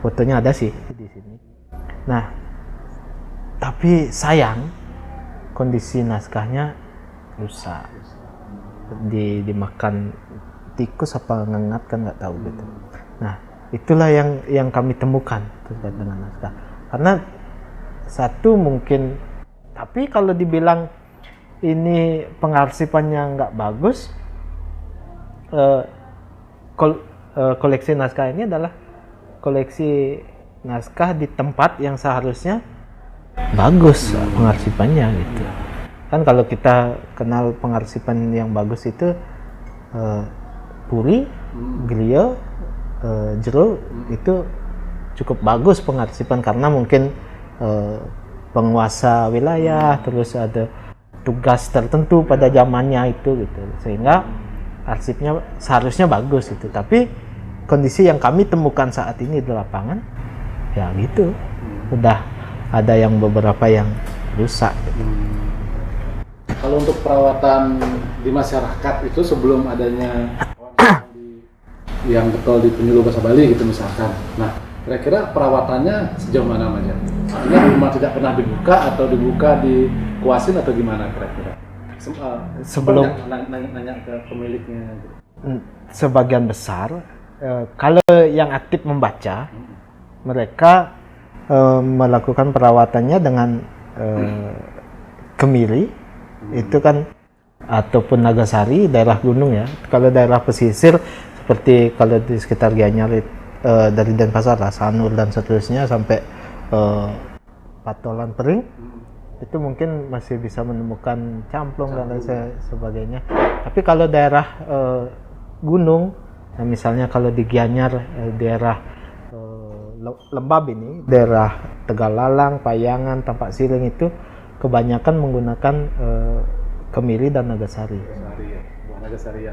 C: Fotonya ada sih di sini. Nah, tapi sayang kondisi naskahnya rusak, dimakan tikus apa ngengat kan nggak tahu gitu. Nah, itulah yang kami temukan terkait dengan naskah. Karena satu mungkin, tapi kalau dibilang ini pengarsipannya nggak bagus, koleksi naskah ini adalah koleksi naskah di tempat yang seharusnya bagus pengarsipannya gitu. Kan kalau kita kenal pengarsipan yang bagus itu Puri, Griya, Jero itu cukup bagus pengarsipan karena mungkin penguasa wilayah, terus ada tugas tertentu pada zamannya itu gitu, sehingga arsipnya seharusnya bagus itu. Tapi kondisi yang kami temukan saat ini di lapangan ya gitu, udah ada yang beberapa yang rusak gitu.
A: Kalau untuk perawatan di masyarakat itu sebelum adanya yang getol di penyuluh bahasa Bali gitu misalkan, nah kira-kira perawatannya sejauh mana Mas? Artinya rumah tidak pernah dibuka atau dibuka dikuasin atau gimana kira-kira?
C: Sebelum
A: nanya ke pemiliknya gitu.
C: Sebagian besar kalau yang aktif membaca, mereka melakukan perawatannya dengan kemiri, itu kan, ataupun Nagasari, daerah gunung ya. Kalau daerah pesisir seperti kalau di sekitar Gianyar, dari Denpasar, Sanur dan seterusnya sampai Patolan Pering, itu mungkin masih bisa menemukan camplung dan lain sebagainya. Tapi kalau daerah gunung, nah misalnya kalau di Gianyar, daerah Lembab ini, daerah Tegalalang, Payangan, Tampak Siring itu kebanyakan menggunakan kemiri dan Nagasari. Nagasari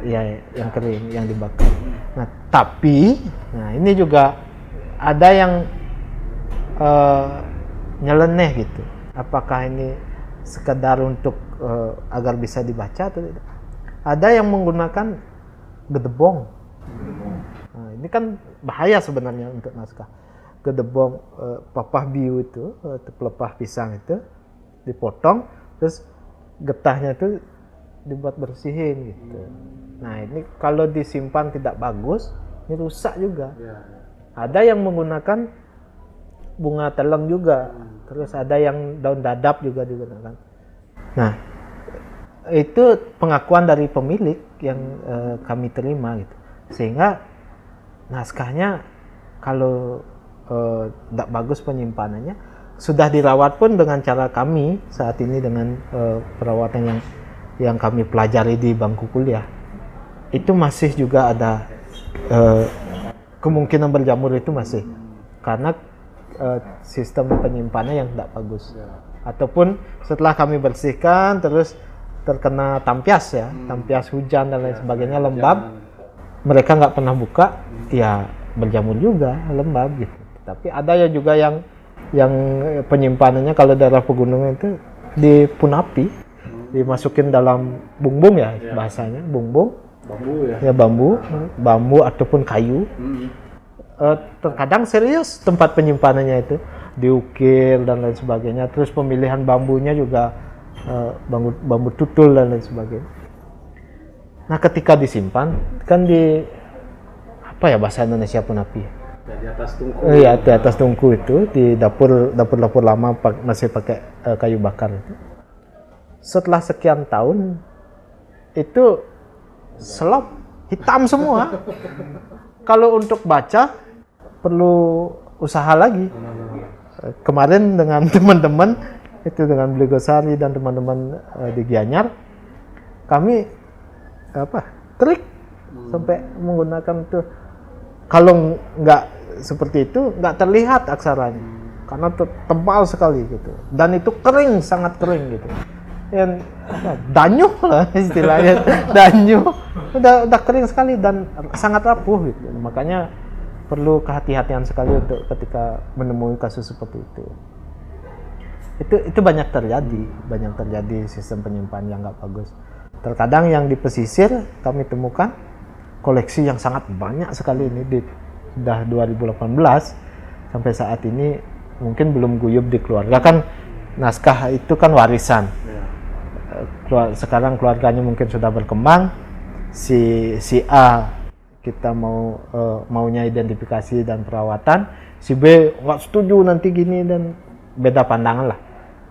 C: yang kering, yang dibakar. Nah, tapi ini juga ada yang nyeleneh gitu. Apakah ini sekedar untuk agar bisa dibaca atau tidak? Ada yang menggunakan gedebong. Nah, ini kan bahaya sebenarnya untuk naskah. Gedebong papah biu itu, pelepah pisang itu dipotong, terus getahnya itu dibuat bersihin gitu. Nah, ini kalau disimpan tidak bagus, ini rusak juga. Ada yang menggunakan bunga teleng juga, terus ada yang daun dadap juga digunakan. Nah, itu pengakuan dari pemilik yang kami terima gitu. Sehingga naskahnya kalau tidak bagus penyimpanannya, sudah dirawat pun dengan cara kami saat ini dengan perawatan yang kami pelajari di bangku kuliah, itu masih juga ada kemungkinan berjamur, itu masih karena sistem penyimpanannya yang tidak bagus. Ataupun setelah kami bersihkan terus terkena tampias ya, tampias hujan dan lain sebagainya, lembab, mereka nggak pernah buka, ya berjamur juga, lembab gitu. Tapi ada ya juga yang penyimpanannya kalau daerah pegunungan itu dipunapi, dimasukin dalam bungbung ya, bahasanya bungbung, bambu ataupun kayu. Terkadang serius tempat penyimpanannya itu diukir dan lain sebagainya. Terus pemilihan bambunya juga bambu tutul dan lain sebagainya. Nah, ketika disimpan kan di apa ya bahasa Indonesia punapi?
A: Di atas tungku.
C: Iya, di atas tungku itu, di dapur lama masih pakai kayu bakar itu. Setelah sekian tahun itu selop hitam semua. Kalau untuk baca perlu usaha lagi. Kemarin dengan teman-teman itu, dengan Bligosari dan teman-teman di Gianyar, kami trik sampai menggunakan itu. kalau nggak seperti itu nggak terlihat aksaranya karena tebal sekali gitu, dan itu kering, sangat kering gitu. Yang danyuh lah istilahnya, danyuh, udah kering sekali dan sangat rapuh gitu. Makanya perlu kehati-hatian sekali untuk ketika menemui kasus seperti itu. Itu banyak terjadi sistem penyimpanan yang nggak bagus. Terkadang yang di pesisir kami temukan koleksi yang sangat banyak sekali ini sudah 2018 sampai saat ini mungkin belum guyup di keluarga. Kan naskah itu kan warisan. Sekarang keluarganya mungkin sudah berkembang, si A kita maunya identifikasi dan perawatan, si B nggak setuju nanti gini, dan beda pandangan lah.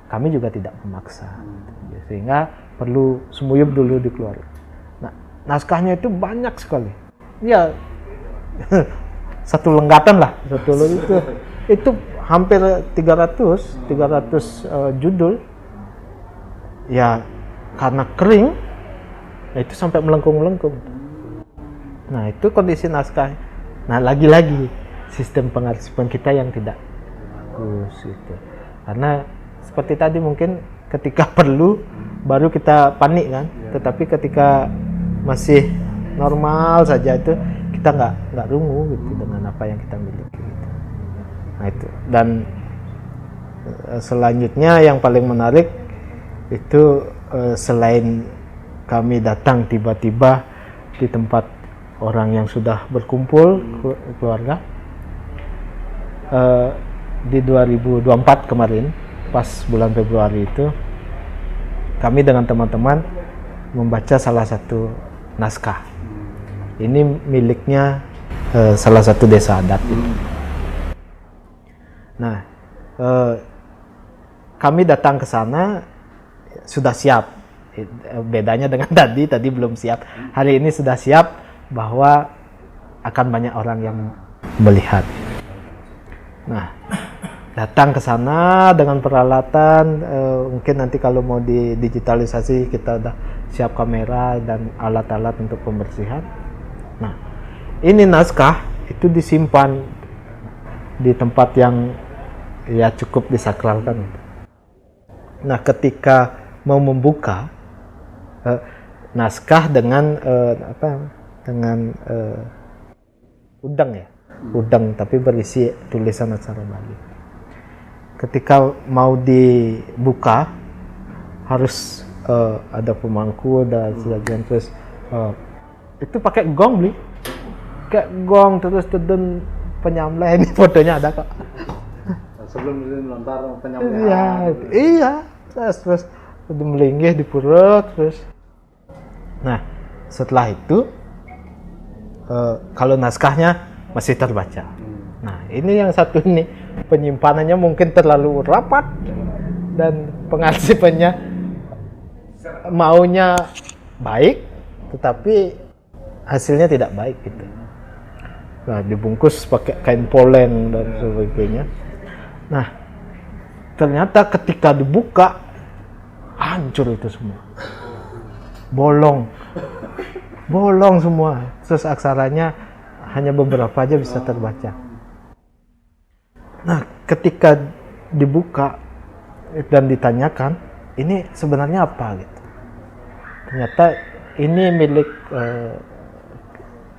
C: Kami juga tidak memaksa, sehingga perlu semuyup dulu di keluarga. Nah, naskahnya itu banyak sekali, ya satu lenggatan lah, itu hampir 300 judul. Ya karena kering, itu sampai melengkung-melengkung. Nah itu kondisi naskah. Nah lagi-lagi sistem pengarsipan kita yang tidak bagus gitu. Karena seperti tadi mungkin ketika perlu baru kita panik kan. Tetapi ketika masih normal saja itu kita nggak rungu gitu dengan apa yang kita miliki. Gitu. Nah itu. Dan selanjutnya yang paling menarik itu selain kami datang tiba-tiba di tempat orang yang sudah berkumpul keluarga, di 2024 kemarin pas bulan Februari itu kami dengan teman-teman membaca salah satu naskah. Ini miliknya salah satu desa adat itu. Nah kami datang ke sana sudah siap. Bedanya dengan tadi belum siap. Hari ini sudah siap bahwa akan banyak orang yang melihat. Nah, datang ke sana dengan peralatan, mungkin nanti kalau mau didigitalisasi kita udah siap kamera dan alat-alat untuk pembersihan. Nah, ini naskah itu disimpan di tempat yang ya cukup disakralkan. Nah, ketika mau membuka naskah dengan udang tapi berisi tulisan aksara Bali. Ketika mau dibuka harus ada pemangku dan sebagian, terus itu pakai gong kayak gong, terus penyamlai. Ini fotonya ada kok.
A: Sebelum melontar penyamlaian.
C: Iya. Terus melinggih di perut terus. Nah setelah itu kalau naskahnya masih terbaca. Nah ini yang satu ini penyimpanannya mungkin terlalu rapat dan pengarsipannya maunya baik tetapi hasilnya tidak baik gitu. Nah dibungkus pakai kain polen dan sebagainya. Nah ternyata ketika dibuka hancur itu semua, bolong semua, terus aksaranya hanya beberapa aja bisa terbaca. Nah ketika dibuka dan ditanyakan ini sebenarnya apa gitu, ternyata ini milik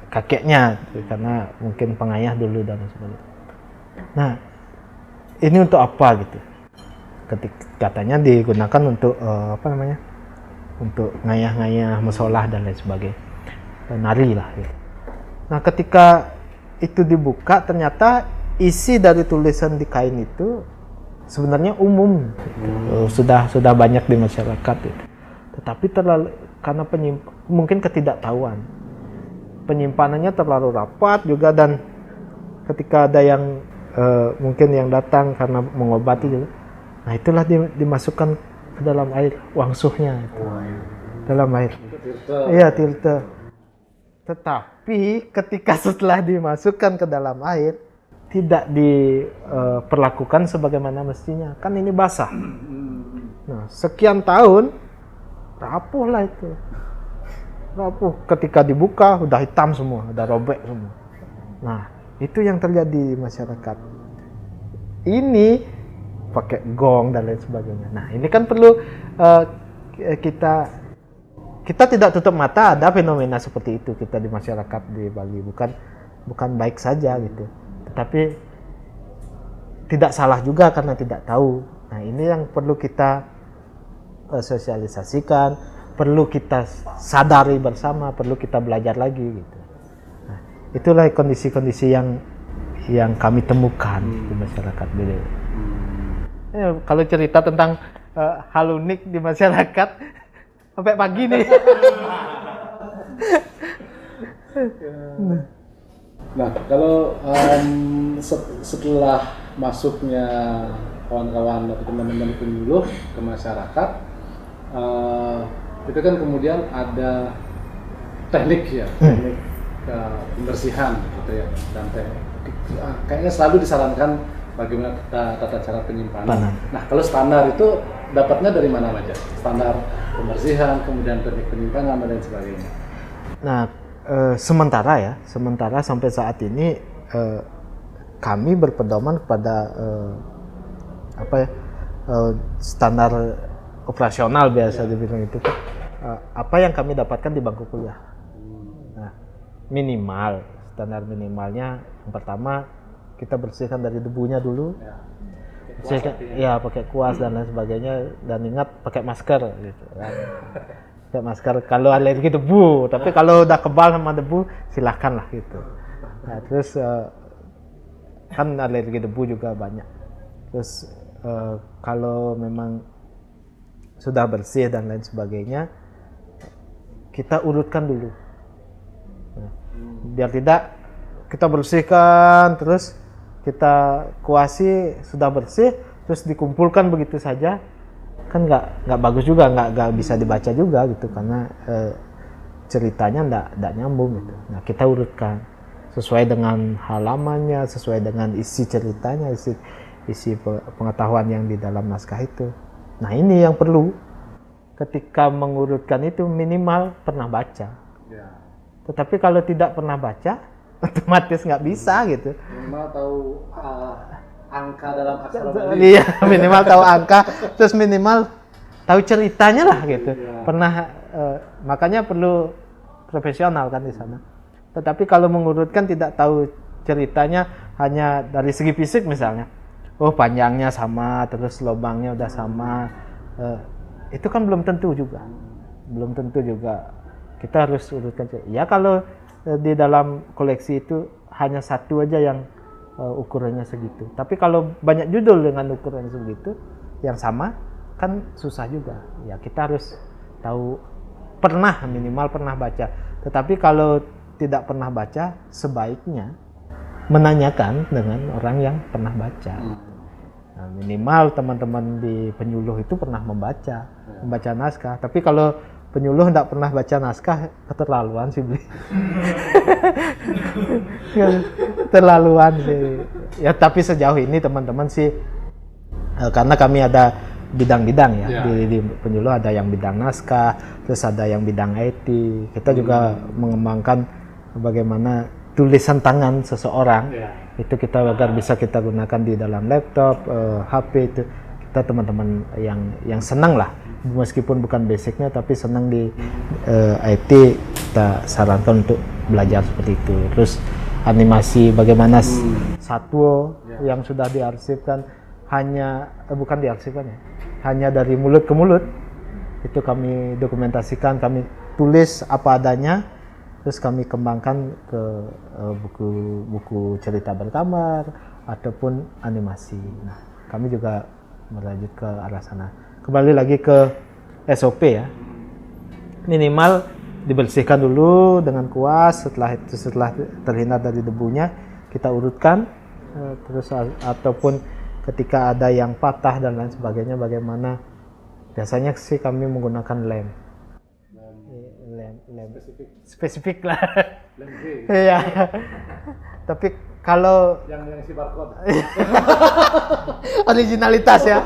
C: kakeknya karena mungkin pengayah dulu dan sebagainya. Nah ini untuk apa gitu? Katanya digunakan untuk untuk ngayah-ngayah musolah dan lain sebagainya, nari lah gitu. Nah ketika itu dibuka ternyata isi dari tulisan di kain itu sebenarnya umum, sudah banyak di masyarakat gitu. Tetapi karena mungkin ketidaktahuan, penyimpanannya terlalu rapat juga, dan ketika ada yang mungkin yang datang karena mengobati juga, nah itulah dimasukkan ke dalam air, wangsuhnya itu. Dalam air. Iya, tilte. Tetapi ketika setelah dimasukkan ke dalam air tidak diperlakukan sebagaimana mestinya. Kan ini basah. Nah, sekian tahun rapuh lah itu. Rapuh. Ketika dibuka udah hitam semua, udah robek semua. Nah, itu yang terjadi di masyarakat. Ini pakai gong dan lain sebagainya. Nah, ini kan perlu kita tidak tutup mata ada fenomena seperti itu kita di masyarakat di Bali, bukan baik saja gitu. Tetapi tidak salah juga karena tidak tahu. Nah, ini yang perlu kita sosialisasikan, perlu kita sadari bersama, perlu kita belajar lagi gitu. Nah, itulah kondisi-kondisi yang kami temukan di masyarakat Bali. Kalau cerita tentang hal unik di masyarakat sampai pagi nih.
A: Nah, kalau setelah masuknya kawan-kawan atau teman-teman penyuluh ke masyarakat, itu kan kemudian ada teknik ya, teknik pembersihan gitu ya, dan kayaknya selalu disarankan bagaimana tata cara penyimpanan. Nah, kalau standar itu dapatnya dari mana aja? Standar pembersihan, kemudian teknik penyimpanan dan sebagainya.
C: Nah, sementara sampai saat ini kami berpedoman kepada standar operasional biasa dibilang itu. Apa yang kami dapatkan di bangku kuliah. Nah, minimal standar minimalnya yang pertama kita bersihkan dari debunya dulu. Ya, pakai kuas dan lain sebagainya, dan ingat pakai masker gitu kan. Pakai masker kalau alergi debu, tapi kalau udah kebal sama debu silahkan lah gitu. Nah, terus kan alergi debu juga banyak. Terus kalau memang sudah bersih dan lain sebagainya, kita urutkan dulu. Nah, biar tidak kita bersihkan terus kita kuasi sudah bersih terus dikumpulkan begitu saja, kan nggak bagus juga, nggak bisa dibaca juga gitu karena ceritanya nggak nyambung gitu. Nah, kita urutkan sesuai dengan halamannya, sesuai dengan isi ceritanya, isi pengetahuan yang di dalam naskah itu. Nah, ini yang perlu ketika mengurutkan itu minimal pernah baca. Tetapi kalau tidak pernah baca otomatis nggak bisa gitu.
A: Minimal tahu angka dalam aksara Bali.
C: Iya, minimal tahu angka, terus minimal tahu ceritanya lah gitu. Pernah makanya perlu profesional kan di sana. Tetapi kalau mengurutkan tidak tahu ceritanya, hanya dari segi fisik misalnya, oh panjangnya sama, terus lubangnya udah sama, itu kan belum tentu juga. Kita harus urutkan. Ya kalau di dalam koleksi itu hanya satu aja yang ukurannya segitu. Tapi kalau banyak judul dengan ukuran segitu yang sama kan susah juga. Ya kita harus tahu minimal pernah baca. Tetapi kalau tidak pernah baca, sebaiknya menanyakan dengan orang yang pernah baca. Nah, minimal teman-teman di penyuluh itu pernah membaca naskah. Tapi kalau penyuluh tidak pernah baca naskah, keterlaluan sih beli. Keterlaluan sih. Ya tapi sejauh ini teman-teman sih, karena kami ada bidang-bidang ya. Di penyuluh ada yang bidang naskah, terus ada yang bidang IT. Kita juga mengembangkan bagaimana tulisan tangan seseorang itu kita agar bisa kita gunakan di dalam laptop, HP itu. Kita teman-teman yang senang lah, meskipun bukan basicnya tapi senang di IT, kita sarankan untuk belajar seperti itu. Terus animasi bagaimana satwa yang sudah diarsipkan bukan diarsipkan ya, hanya dari mulut ke mulut itu kami dokumentasikan, kami tulis apa adanya, terus kami kembangkan ke buku cerita bergambar ataupun animasi. Nah, kami juga melanjut ke arah sana. Kembali lagi ke SOP ya. Minimal dibersihkan dulu dengan kuas, setelah terhindar dari debunya kita urutkan, terus ataupun ketika ada yang patah dan lain sebagainya bagaimana. Biasanya sih kami menggunakan lem spesifik lah. Iya. Tapi kalau
A: yang isi barcode.
C: Originalitas ya.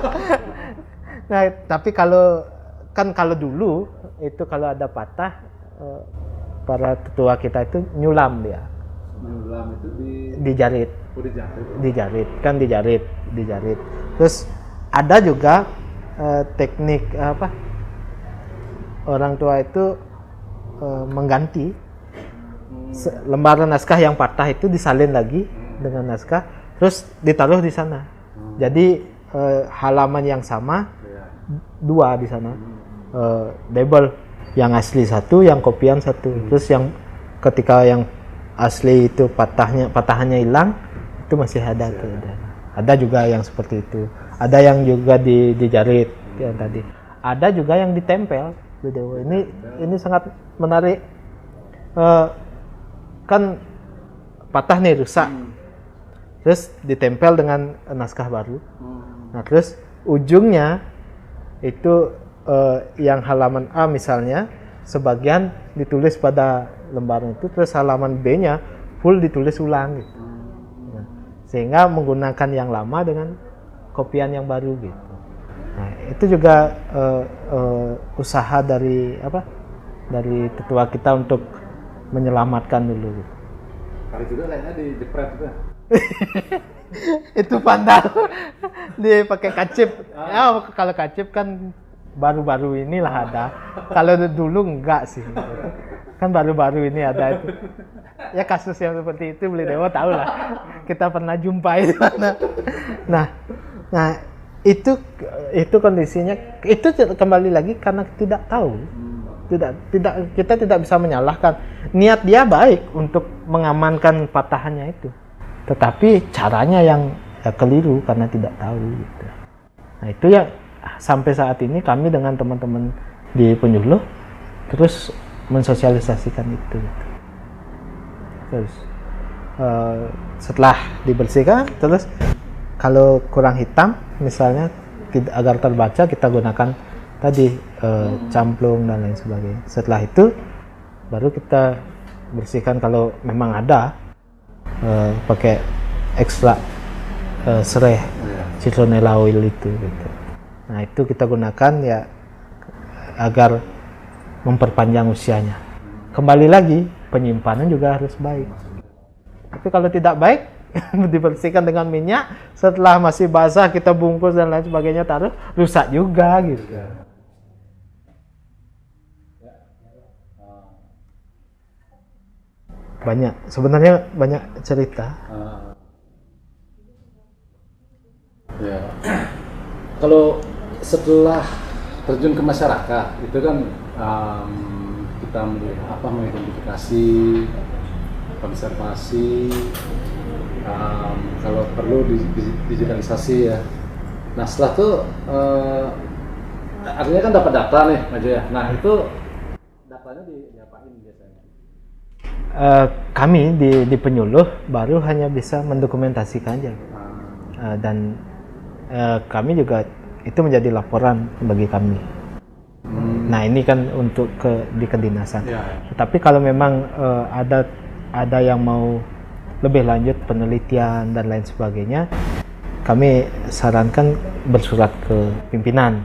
C: Nah, tapi kalau dulu itu kalau ada patah, para tetua kita itu nyulam dia.
A: Menyulam itu
C: dijarit.
A: oh, dijarit.
C: Dijarit. Terus ada juga teknik orang tua itu mengganti lembaran naskah yang patah itu disalin lagi dengan naskah, terus ditaruh di sana. Jadi halaman yang sama dua di sana, label yang asli satu, yang kopian satu. Terus yang ketika yang asli itu patahannya hilang, itu masih ada tuh. Ada juga yang seperti itu. Ada yang juga dijarit yang tadi. Ada juga yang ditempel. Ini sangat menarik. Kan patah nih, rusak. Terus ditempel dengan naskah baru. Nah, terus ujungnya itu yang halaman A misalnya, sebagian ditulis pada lembaran itu, terus halaman B-nya full ditulis ulang gitu. Nah, sehingga menggunakan yang lama dengan kopian yang baru gitu. Nah, itu juga usaha dari tetua kita untuk menyelamatkan dulu.
A: Kali juga lainnya dijepret juga.
C: Itu pandal. Dia pakai kacip. Ya, kalau kacip kan baru-baru inilah ada. Kalau dulu enggak sih. Kan baru-baru ini ada itu. Ya kasus yang seperti itu Beli Dewa tahu lah. Kita pernah jumpa itu. Nah, itu kondisinya. Itu kembali lagi karena tidak tahu. Kita tidak bisa menyalahkan. Niat dia baik untuk mengamankan patahannya itu. Tetapi caranya yang keliru karena tidak tahu gitu. Nah, itu ya sampai saat ini kami dengan teman-teman di Penyuluh terus mensosialisasikan itu gitu. Terus setelah dibersihkan, terus kalau kurang hitam misalnya agar terbaca, kita gunakan tadi camplung dan lain sebagainya. Setelah itu baru kita bersihkan kalau memang ada, pakai ekstrak serai citronella oil itu gitu. Nah, itu kita gunakan ya agar memperpanjang usianya. Kembali lagi, penyimpanan juga harus baik. Tapi kalau tidak baik, dibersihkan dengan minyak, setelah masih basah kita bungkus dan lain sebagainya taruh, rusak juga gitu. Sebenarnya banyak cerita.
A: Ya. Kalau setelah terjun ke masyarakat itu kan kita mengidentifikasi, konservasi, kalau perlu digitalisasi ya. Nah, setelah itu artinya kan dapat data nih aja ya. Nah, itu datanya diapain biasanya?
C: Kami di Penyuluh baru hanya bisa mendokumentasikan aja. Dan kami juga itu menjadi laporan bagi kami. Nah, ini kan untuk di kedinasan. Tetapi kalau memang ada yang mau lebih lanjut penelitian dan lain sebagainya, kami sarankan bersurat ke pimpinan.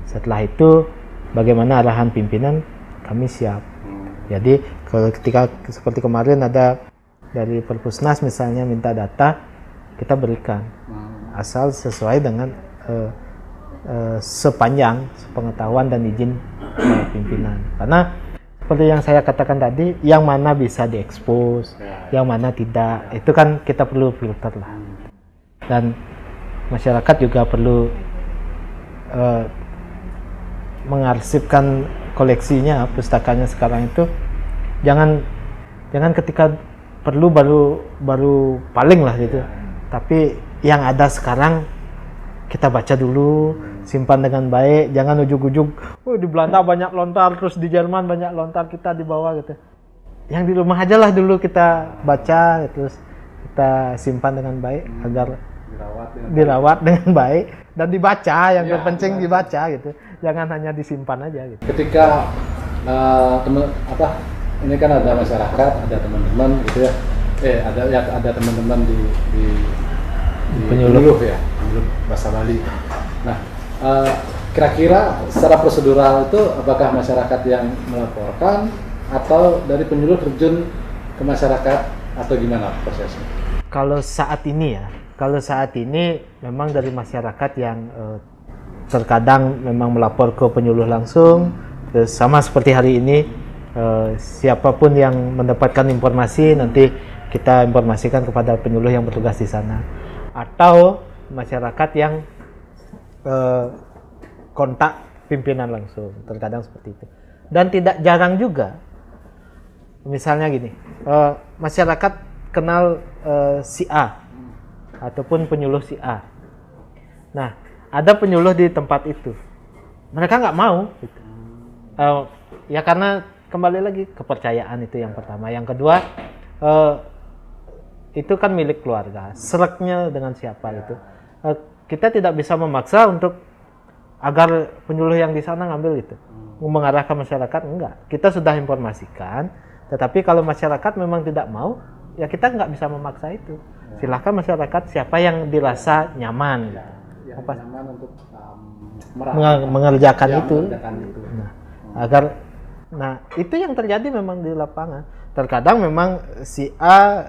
C: Setelah itu bagaimana arahan pimpinan, kami siap. Jadi ketika seperti kemarin ada dari Perpusnas misalnya minta data, kita berikan asal sesuai dengan sepanjang pengetahuan dan izin pimpinan. Karena seperti yang saya katakan tadi, yang mana bisa diekspos, yang mana tidak, itu kan kita perlu filter lah. Dan masyarakat juga perlu mengarsipkan koleksinya, pustakanya sekarang itu. Jangan ketika perlu baru paling lah gitu. Tapi yang ada sekarang kita baca dulu, simpan dengan baik, jangan ujug-ujug di Belanda banyak lontar, terus di Jerman banyak lontar, kita di bawah gitu. Yang di rumah aja lah dulu kita baca, terus kita simpan dengan baik agar dirawat dengan baik dan dibaca, yang terpenting dibaca gitu. Jangan hanya disimpan aja gitu.
A: Ketika ini kan ada masyarakat, ada teman-teman gitu ya. Ada teman-teman di Penyuluh ya, Penyuluh Bahasa Bali. Nah, kira-kira secara prosedural itu apakah masyarakat yang melaporkan atau dari Penyuluh terjun ke masyarakat atau gimana prosesnya?
C: Kalau saat ini memang dari masyarakat yang terkadang memang melapor ke penyuluh langsung, terus sama seperti hari ini, siapapun yang mendapatkan informasi nanti kita informasikan kepada penyuluh yang bertugas di sana, atau masyarakat yang kontak pimpinan langsung, terkadang seperti itu. Dan tidak jarang juga, misalnya gini, masyarakat kenal si A ataupun penyuluh si A. Nah, ada penyuluh di tempat itu, mereka nggak mau gitu. Ya karena kembali lagi kepercayaan itu yang pertama. Yang kedua, itu kan milik keluarga, sereknya dengan siapa itu. Kita tidak bisa memaksa untuk agar penyuluh yang di sana ngambil itu, mengarahkan masyarakat, enggak. Kita sudah informasikan, tetapi kalau masyarakat memang tidak mau, ya kita nggak bisa memaksa itu. Silahkan masyarakat siapa yang dirasa nyaman,
A: Nyaman untuk
C: mengerjakan itu.
A: Mengerjakan itu.
C: Nah, itu yang terjadi memang di lapangan. Terkadang memang si A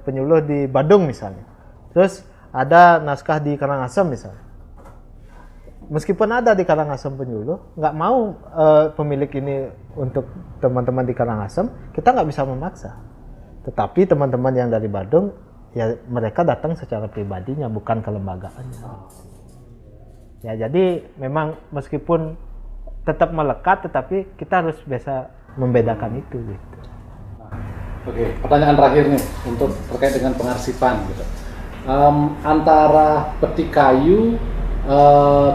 C: penyuluh di Badung misalnya, terus ada naskah di Karangasem misalnya. Meskipun ada di Karangasem penyuluh, nggak mau pemilik ini untuk teman-teman di Karangasem, kita nggak bisa memaksa. Tetapi teman-teman yang dari Badung, ya mereka datang secara pribadinya, bukan kelembagaannya. Ya, jadi memang meskipun tetap melekat, tetapi kita harus bisa membedakan itu gitu.
A: Oke, pertanyaan terakhir nih untuk terkait dengan pengarsipan gitu. Antara peti kayu,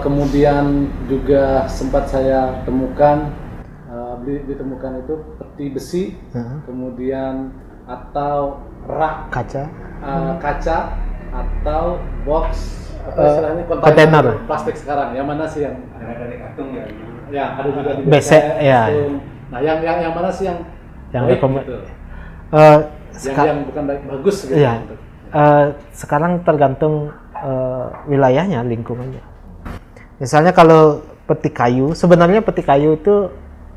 A: kemudian juga sempat saya temukan ditemukan itu peti besi, kemudian atau rak kaca atau box istilahnya kontainer plastik sekarang. Yang mana sih yang ada di kartung ya? Ya, ada juga di
C: besek ya.
A: Nah, yang mana sih yang baik gitu? Yang bukan bagus gitu.
C: Iya. Sekarang tergantung wilayahnya, lingkungannya. Misalnya kalau peti kayu, sebenarnya peti kayu itu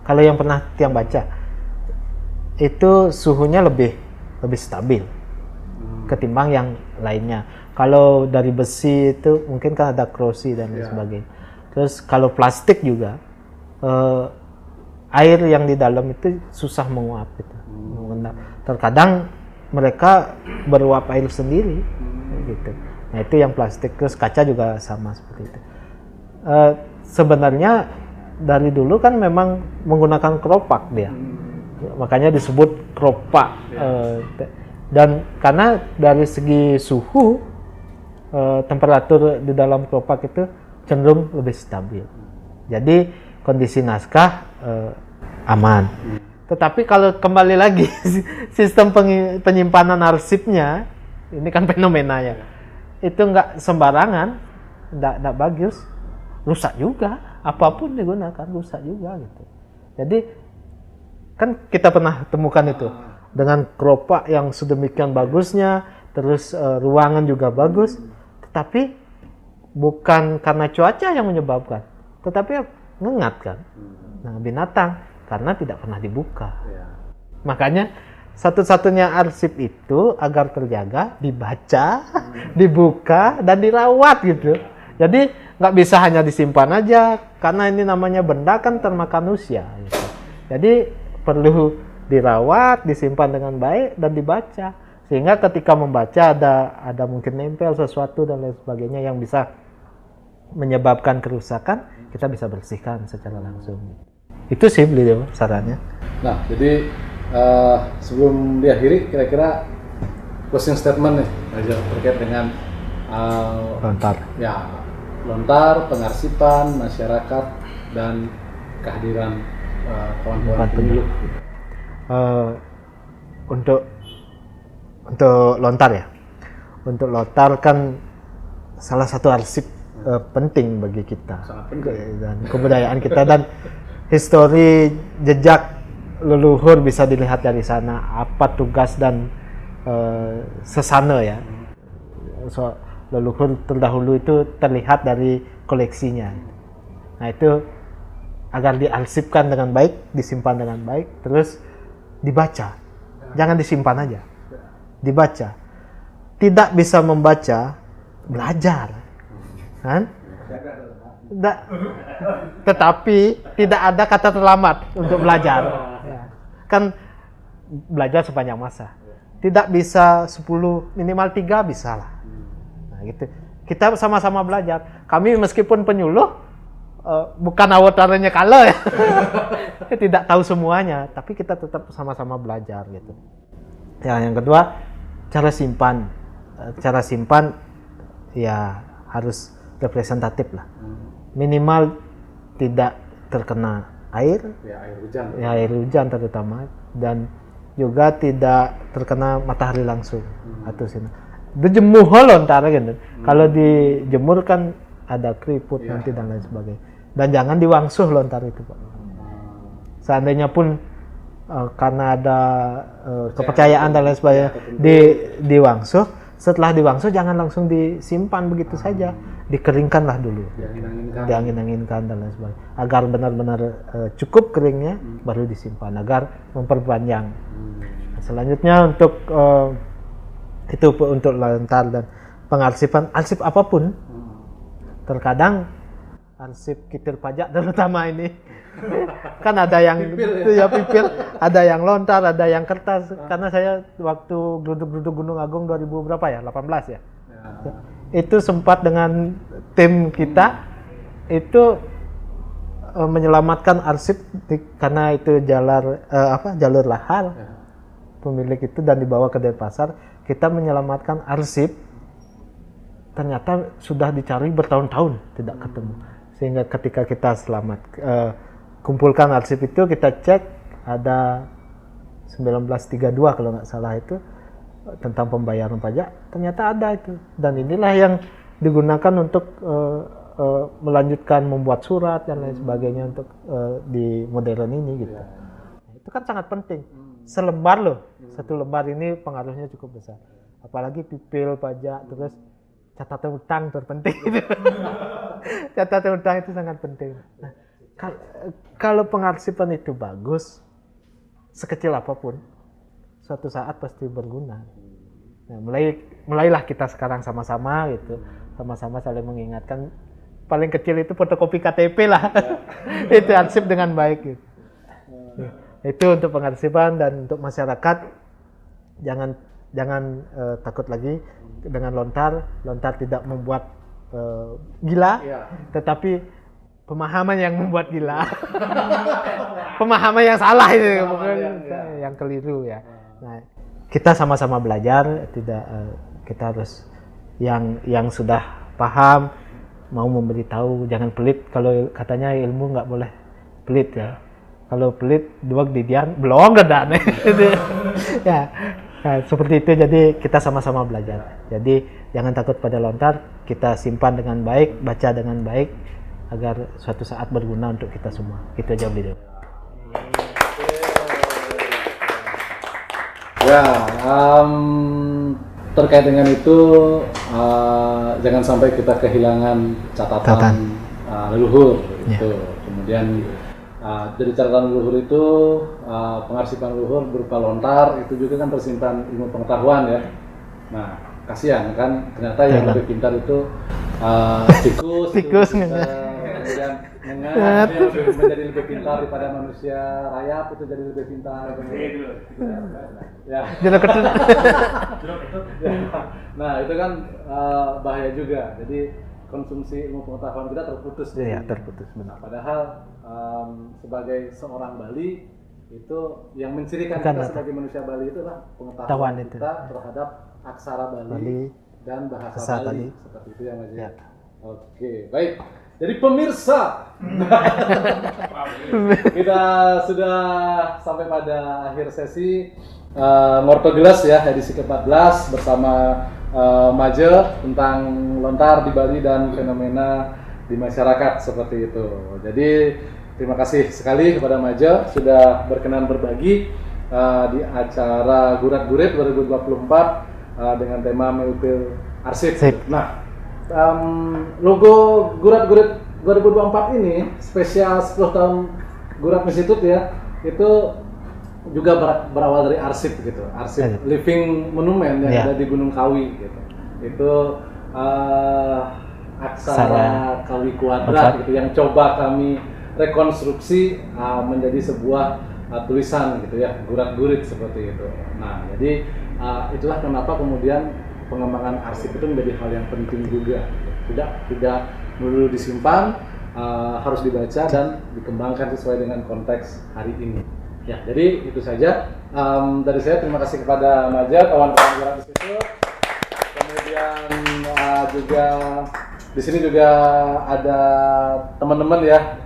C: kalau yang pernah Tiang baca itu suhunya lebih stabil ketimbang yang lainnya. Kalau dari besi itu mungkin kan ada krosi dan lain sebagainya. Terus kalau plastik juga air yang di dalam itu susah menguap gitu. Terkadang mereka beruap air sendiri gitu. Nah, itu yang plastik. Terus kaca juga sama seperti itu. Sebenarnya dari dulu kan memang menggunakan keropak dia. Makanya disebut keropak. Dan karena dari segi suhu, temperatur di dalam keropak itu cenderung lebih stabil. Jadi kondisi naskah aman. Tetapi kalau kembali lagi sistem penyimpanan arsipnya, ini kan fenomenanya, itu nggak sembarangan, nggak bagus, rusak juga. Apapun digunakan rusak juga gitu. Jadi kan kita pernah temukan itu dengan keropak yang sedemikian bagusnya, terus ruangan juga bagus, tetapi bukan karena cuaca yang menyebabkan, tetapi ngengat kan. Nah, binatang karena tidak pernah dibuka. Makanya satu-satunya arsip itu agar terjaga, dibaca, dibuka, dan dirawat gitu. Jadi nggak bisa hanya disimpan aja, karena ini namanya benda kan termakan usia. Gitu. Jadi perlu dirawat, disimpan dengan baik, dan dibaca. Sehingga ketika membaca ada mungkin nempel sesuatu dan lain sebagainya yang bisa menyebabkan kerusakan, kita bisa bersihkan secara langsung. Itu sih beliau sarannya.
A: Nah, jadi sebelum diakhiri, kira-kira closing statement nih aja terkait dengan
C: lontar.
A: Ya, lontar, pengarsipan, masyarakat, dan kehadiran kawan-kawan penyuluh.
C: Untuk lontar ya. Untuk lontar kan salah satu arsip penting bagi kita.
A: Sangat penting.
C: Dan kebudayaan kita dan histori jejak leluhur bisa dilihat dari sana, apa tugas dan sesana ya. So, leluhur terdahulu itu terlihat dari koleksinya. Nah, itu agar diarsipkan dengan baik, disimpan dengan baik, terus dibaca. Jangan disimpan aja. dibaca. Tidak bisa membaca, belajar, kan? Tetapi tidak ada kata terlambat untuk belajar. Ya. Kan belajar sepanjang masa. Tidak bisa 10, minimal 3 bisa lah. Nah, gitu. Kita sama-sama belajar. Kami meskipun penyuluh, bukan awataranya kalau ya. Tidak tahu semuanya, tapi kita tetap sama-sama belajar gitu. Ya, yang kedua, cara simpan. Cara simpan ya harus representatif lah. Minimal tidak terkena air, air hujan terutama, dan juga tidak terkena matahari langsung atau sinar. Dijemur lontar gitu. Kalau dijemur kan ada keriput nanti dan lain sebagainya. Dan jangan diwangsuh lontar itu, Pak. Seandainya pun karena ada kepercayaan dan lain sebagainya diwangsuh, setelah diwangsuh jangan langsung disimpan begitu saja, dikeringkanlah dulu, diangin-anginkan dan lain sebagainya, agar benar-benar cukup keringnya, baru disimpan agar memperpanjang. Selanjutnya untuk itu untuk lontar dan pengarsipan, arsip apapun, terkadang arsip kitir pajak terutama ini kan ada yang pipil, ada yang lontar, ada yang kertas. Karena saya waktu geruduk Gunung Agung 2000 berapa ya, 18 ya, itu sempat dengan tim kita itu menyelamatkan arsip karena itu jalur lahar pemilik itu, dan dibawa ke Denpasar. Kita menyelamatkan arsip, ternyata sudah dicari bertahun-tahun tidak ketemu, sehingga ketika kita kumpulkan arsip itu, kita cek ada 1932 kalau nggak salah itu tentang pembayaran pajak, ternyata ada itu, dan inilah yang digunakan untuk melanjutkan membuat surat dan lain sebagainya untuk di modern ini gitu. Itu kan sangat penting. Selembar loh, satu lembar ini pengaruhnya cukup besar, apalagi pipil pajak, terus catatan utang terpenting itu. Catatan utang itu sangat penting. Nah, kalau pengarsipan itu bagus, sekecil apapun, suatu saat pasti berguna. Nah, mulailah kita sekarang sama-sama gitu, sama-sama saling mengingatkan. Paling kecil itu fotokopi KTP lah, itu arsip dengan baik gitu. Itu untuk pengarsipan. Dan untuk masyarakat, jangan takut lagi dengan lontar. Lontar tidak membuat gila, tetapi pemahaman yang membuat gila. Pemahaman yang salah itu, yang keliru ya. Nah, kita sama-sama belajar, kita harus yang sudah paham mau memberitahu, jangan pelit. Kalau katanya ilmu nggak boleh pelit ya. Kalau pelit duag didian belum ada nih. Ya. Nah, seperti itu, jadi kita sama-sama belajar. Jadi jangan takut pada lontar, kita simpan dengan baik, baca dengan baik, agar suatu saat berguna untuk kita semua. Itu aja beliau.
A: Ya, terkait dengan itu, jangan sampai kita kehilangan catatan leluhur. Itu. Kemudian dari catatan leluhur itu, pengarsipan leluhur berupa lontar itu juga kan tersimpan ilmu pengetahuan ya. Nah, kasihan kan ternyata yang lebih pintar itu tikus kemudian menjadi lebih pintar daripada manusia rayap, itu jadi lebih pintar. Ya. Nah, itu kan bahaya juga. Jadi konsumsi ilmu pengetahuan kita terputus.
C: Iya, terputus benar.
A: Padahal sebagai seorang Bali, itu yang mencirikan kita sebagai manusia Bali itu adalah pengetahuan kita terhadap aksara Bali dan bahasa Bali. Seperti itu ya Mas ya. Oke, baik. Jadi pemirsa, kita sudah sampai pada akhir sesi Ngortogelas ya, edisi ke-14 bersama Maje tentang lontar di Bali dan fenomena di masyarakat seperti itu. Jadi terima kasih sekali kepada Maje sudah berkenan berbagi di acara Gurat Gurit 2024 dengan tema Meupil Arsip. Nah, logo Gurat Gurit 2024 ini spesial 10 tahun Gurat Institute ya, itu juga berawal dari arsip gitu, arsip living monument yang ada di Gunung Kawi gitu. Itu aksara Kawi kuadrat gitu yang coba kami rekonstruksi menjadi sebuah tulisan gitu ya, gurat-gurit seperti itu. Nah, jadi itulah kenapa kemudian pengembangan arsip itu menjadi hal yang penting juga. Tidak melulu disimpan, harus dibaca dan dikembangkan sesuai dengan konteks hari ini. Ya, jadi itu saja dari saya. Terima kasih kepada Maja, kawan-kawan Gurat Institute. Kemudian juga di sini juga ada teman-teman ya,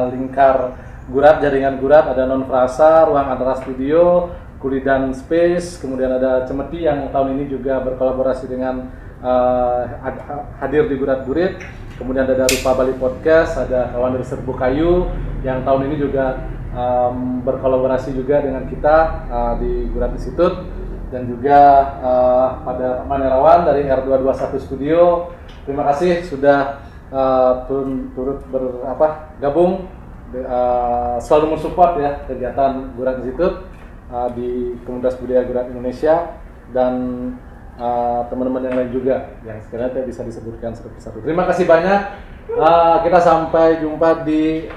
A: lingkar Gurat, jaringan Gurat, ada Non Frasa, Ruang Antara Studio, Kulidan Space, kemudian ada Cemeti yang tahun ini juga berkolaborasi dengan hadir di Gurat Gurit. Kemudian ada Rupa Bali Podcast, ada kawan dari Serbu Kayu yang tahun ini juga berkolaborasi juga dengan kita di Gurat Institute, dan juga pada Manerawan dari R221 Studio. Terima kasih sudah turut gabung, selalu mensupport ya kegiatan Gurat Institute di Komunitas Budaya Gurat Indonesia, dan teman-teman yang lain juga yang sekiranya bisa disebutkan satu persatu. Terima kasih banyak. Kita sampai jumpa di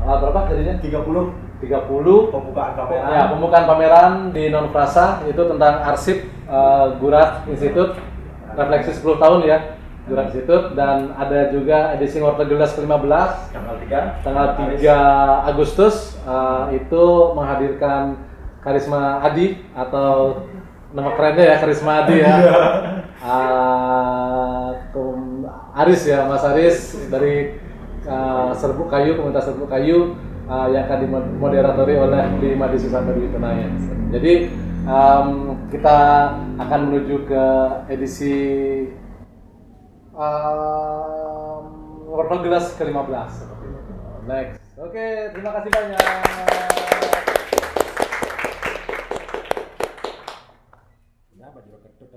A: berapa jadinya? 30
B: pembukaan pameran.
A: Ya, pembukaan pameran di Non Frasa itu tentang arsip Gurat Institute, refleksi 10 tahun ya Gurat Institute, dan ada juga edisi Wortegelas ke-15 tanggal 3 Agustus itu menghadirkan Karisma Adi, atau nama kerennya ya Karisma Adi ya. Aris ya, Mas Aris dari Serbu Kayu, komunitas Serbu Kayu yang akan dimoderatori oleh Lima Dwi Susanto Dwi Tenayan. Jadi kita akan menuju ke edisi Wortegelas ke-15 seperti itu. Next. Oke, terima kasih banyak. Kenapa juga ketut